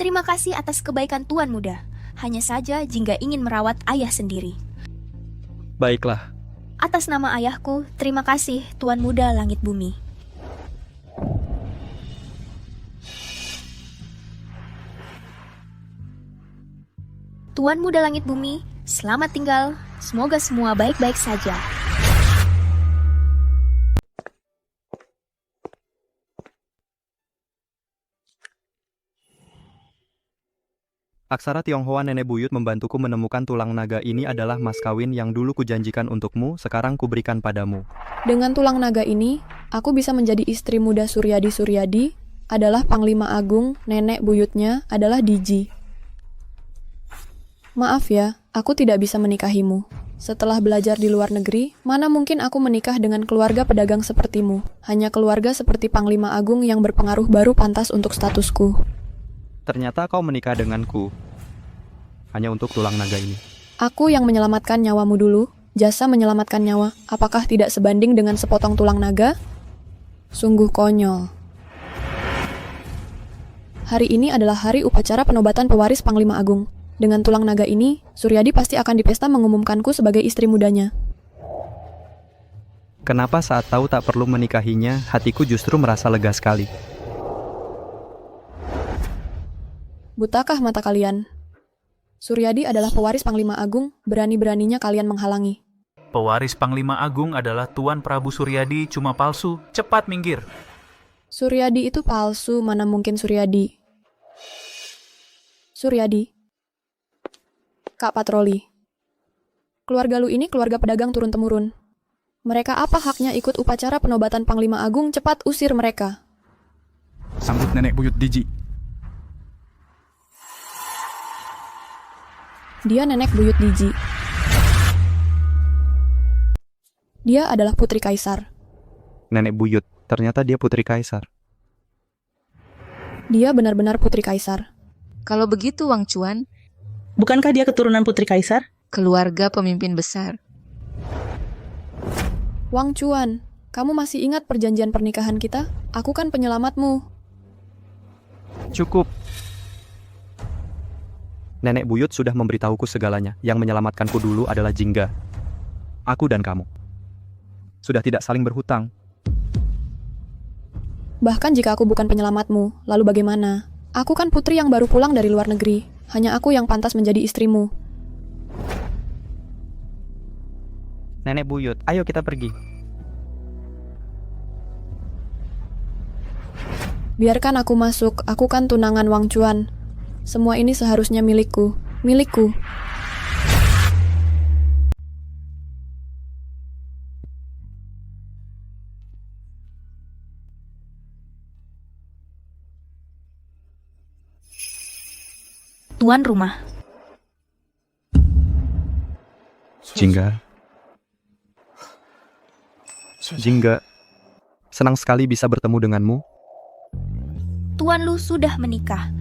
Terima kasih atas kebaikan Tuan Muda. Hanya saja Jingga ingin merawat ayah sendiri. Baiklah. Atas nama ayahku, terima kasih Tuan Muda Langit Bumi. Tuan Muda Langit Bumi, selamat tinggal. Semoga semua baik-baik saja. Aksara Tionghoa nenek buyut membantuku menemukan tulang naga ini adalah mas kawin yang dulu kujanjikan untukmu, sekarang kuberikan padamu. Dengan tulang naga ini, aku bisa menjadi istri muda Suryadi adalah Panglima Agung, nenek buyutnya adalah Diji. Maaf ya, aku tidak bisa menikahimu. Setelah belajar di luar negeri, mana mungkin aku menikah dengan keluarga pedagang sepertimu. Hanya keluarga seperti Panglima Agung yang berpengaruh baru pantas untuk statusku. Ternyata kau menikah denganku hanya untuk tulang naga ini. Aku yang menyelamatkan nyawamu dulu. Jasa menyelamatkan nyawa, apakah tidak sebanding dengan sepotong tulang naga? Sungguh konyol. Hari ini adalah hari upacara penobatan pewaris Panglima Agung. Dengan tulang naga ini, Suryadi pasti akan di pesta mengumumkanku sebagai istri mudanya. Kenapa saat tahu tak perlu menikahinya, hatiku justru merasa lega sekali. Butakah mata kalian? Suryadi adalah pewaris Panglima Agung, berani-beraninya kalian menghalangi. Pewaris Panglima Agung adalah Tuan Prabu Suryadi, cuma palsu. Cepat minggir. Suryadi itu palsu, mana mungkin Suryadi. Suryadi. Kak Patroli. Keluarga lu ini keluarga pedagang turun-temurun. Mereka apa haknya ikut upacara penobatan Panglima Agung? Cepat usir mereka. Sambut nenek buyut Diji. Dia nenek buyut Diji. Dia adalah putri kaisar. Nenek buyut, ternyata dia putri kaisar. Dia benar-benar putri kaisar. Kalau begitu, Wang Chuan, bukankah dia keturunan putri kaisar? Keluarga pemimpin besar. Wang Chuan, kamu masih ingat perjanjian pernikahan kita? Aku kan penyelamatmu. Cukup. Nenek buyut sudah memberitahuku segalanya. Yang menyelamatkanku dulu adalah Jingga. Aku dan kamu sudah tidak saling berhutang. Bahkan jika aku bukan penyelamatmu, lalu bagaimana? Aku kan putri yang baru pulang dari luar negeri. Hanya aku yang pantas menjadi istrimu. Nenek buyut, ayo kita pergi. Biarkan aku masuk, aku kan tunangan Wang Chuan. Semua ini seharusnya milikku. Milikku. Tuan rumah. Jingga. Jingga. Senang sekali bisa bertemu denganmu. Tuan Lu sudah menikah.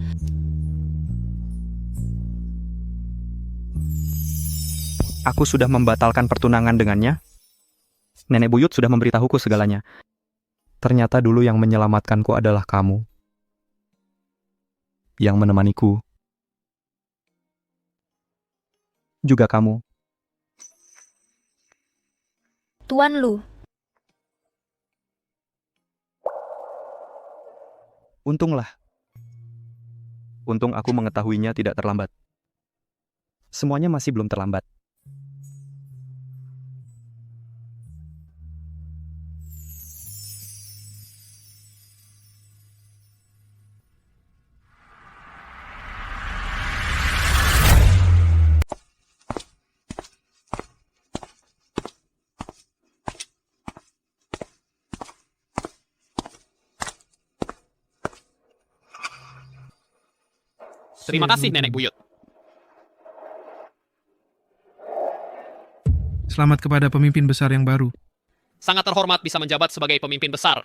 Aku sudah membatalkan pertunangan dengannya. Nenek buyut sudah memberitahuku segalanya. Ternyata dulu yang menyelamatkanku adalah kamu. Yang menemaniku. Juga kamu. Tuan Lu. Untunglah. Untung aku mengetahuinya tidak terlambat. Semuanya masih belum terlambat. Terima kasih, Nenek Buyut. Selamat kepada pemimpin besar yang baru. Sangat terhormat bisa menjabat sebagai pemimpin besar.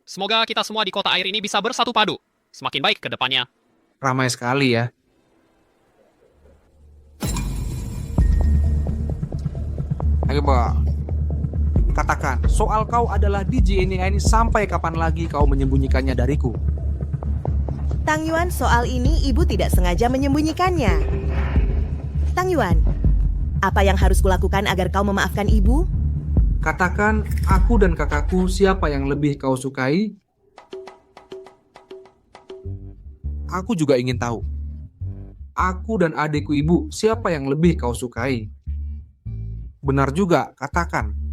Semoga kita semua di kota air ini bisa bersatu padu. Semakin baik ke depannya. Ramai sekali ya. Ayo, Mbak. Katakan, soal kau adalah DJ ini sampai kapan lagi kau menyembunyikannya dariku? Tang Yuan, soal ini ibu tidak sengaja menyembunyikannya. Tang Yuan, Apa yang harus kulakukan agar kau memaafkan ibu? Katakan, aku dan kakakku siapa yang lebih kau sukai? Aku juga ingin tahu. Aku dan adikku ibu siapa yang lebih kau sukai? Benar juga, katakan.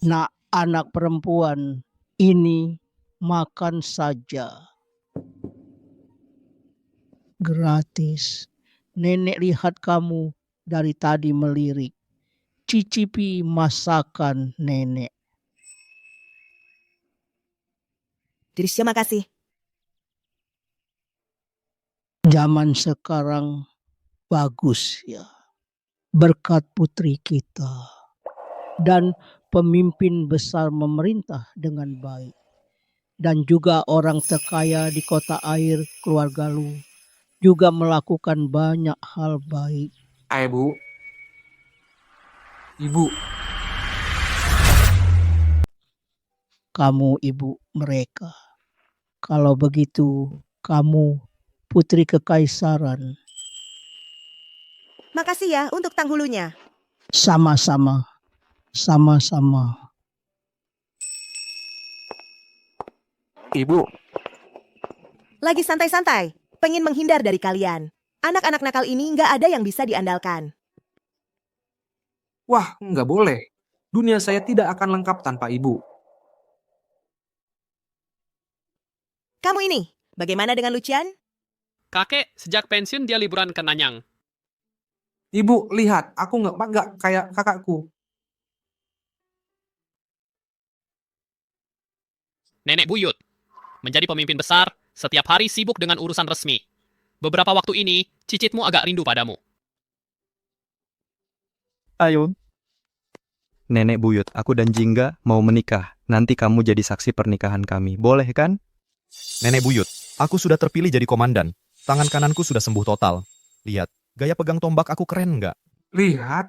Nak, anak perempuan, ini makan saja. Gratis. Nenek lihat kamu dari tadi melirik. Cicipi masakan nenek. Terima kasih. Zaman sekarang bagus ya. Berkat putri kita. Dan pemimpin besar memerintah dengan baik. Dan juga orang terkaya di kota air keluarga lu juga melakukan banyak hal baik. Bu. Ibu. Kamu ibu mereka. Kalau begitu, kamu putri kekaisaran. Makasih ya untuk tanghulunya. Sama-sama. Sama-sama. Ibu. Lagi santai-santai, pengen menghindar dari kalian. Anak-anak nakal ini nggak ada yang bisa diandalkan. Wah, nggak boleh. Dunia saya tidak akan lengkap tanpa ibu. Kamu ini, bagaimana dengan Lucian? Kakek, sejak pensiun dia liburan ke Nanyang. Ibu, lihat, aku nggak kayak kakakku. Nenek buyut. Menjadi pemimpin besar, setiap hari sibuk dengan urusan resmi. Beberapa waktu ini, cicitmu agak rindu padamu. Ayo. Nenek buyut, aku dan Jingga mau menikah. Nanti kamu jadi saksi pernikahan kami. Boleh kan? Nenek buyut, aku sudah terpilih jadi komandan. Tangan kananku sudah sembuh total. Lihat, gaya pegang tombak aku keren nggak? Lihat.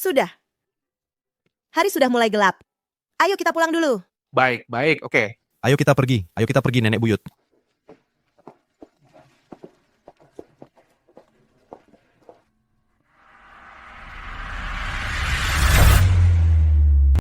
Sudah. Hari sudah mulai gelap. Ayo kita pulang dulu. Baik, oke. Ayo kita pergi nenek buyut.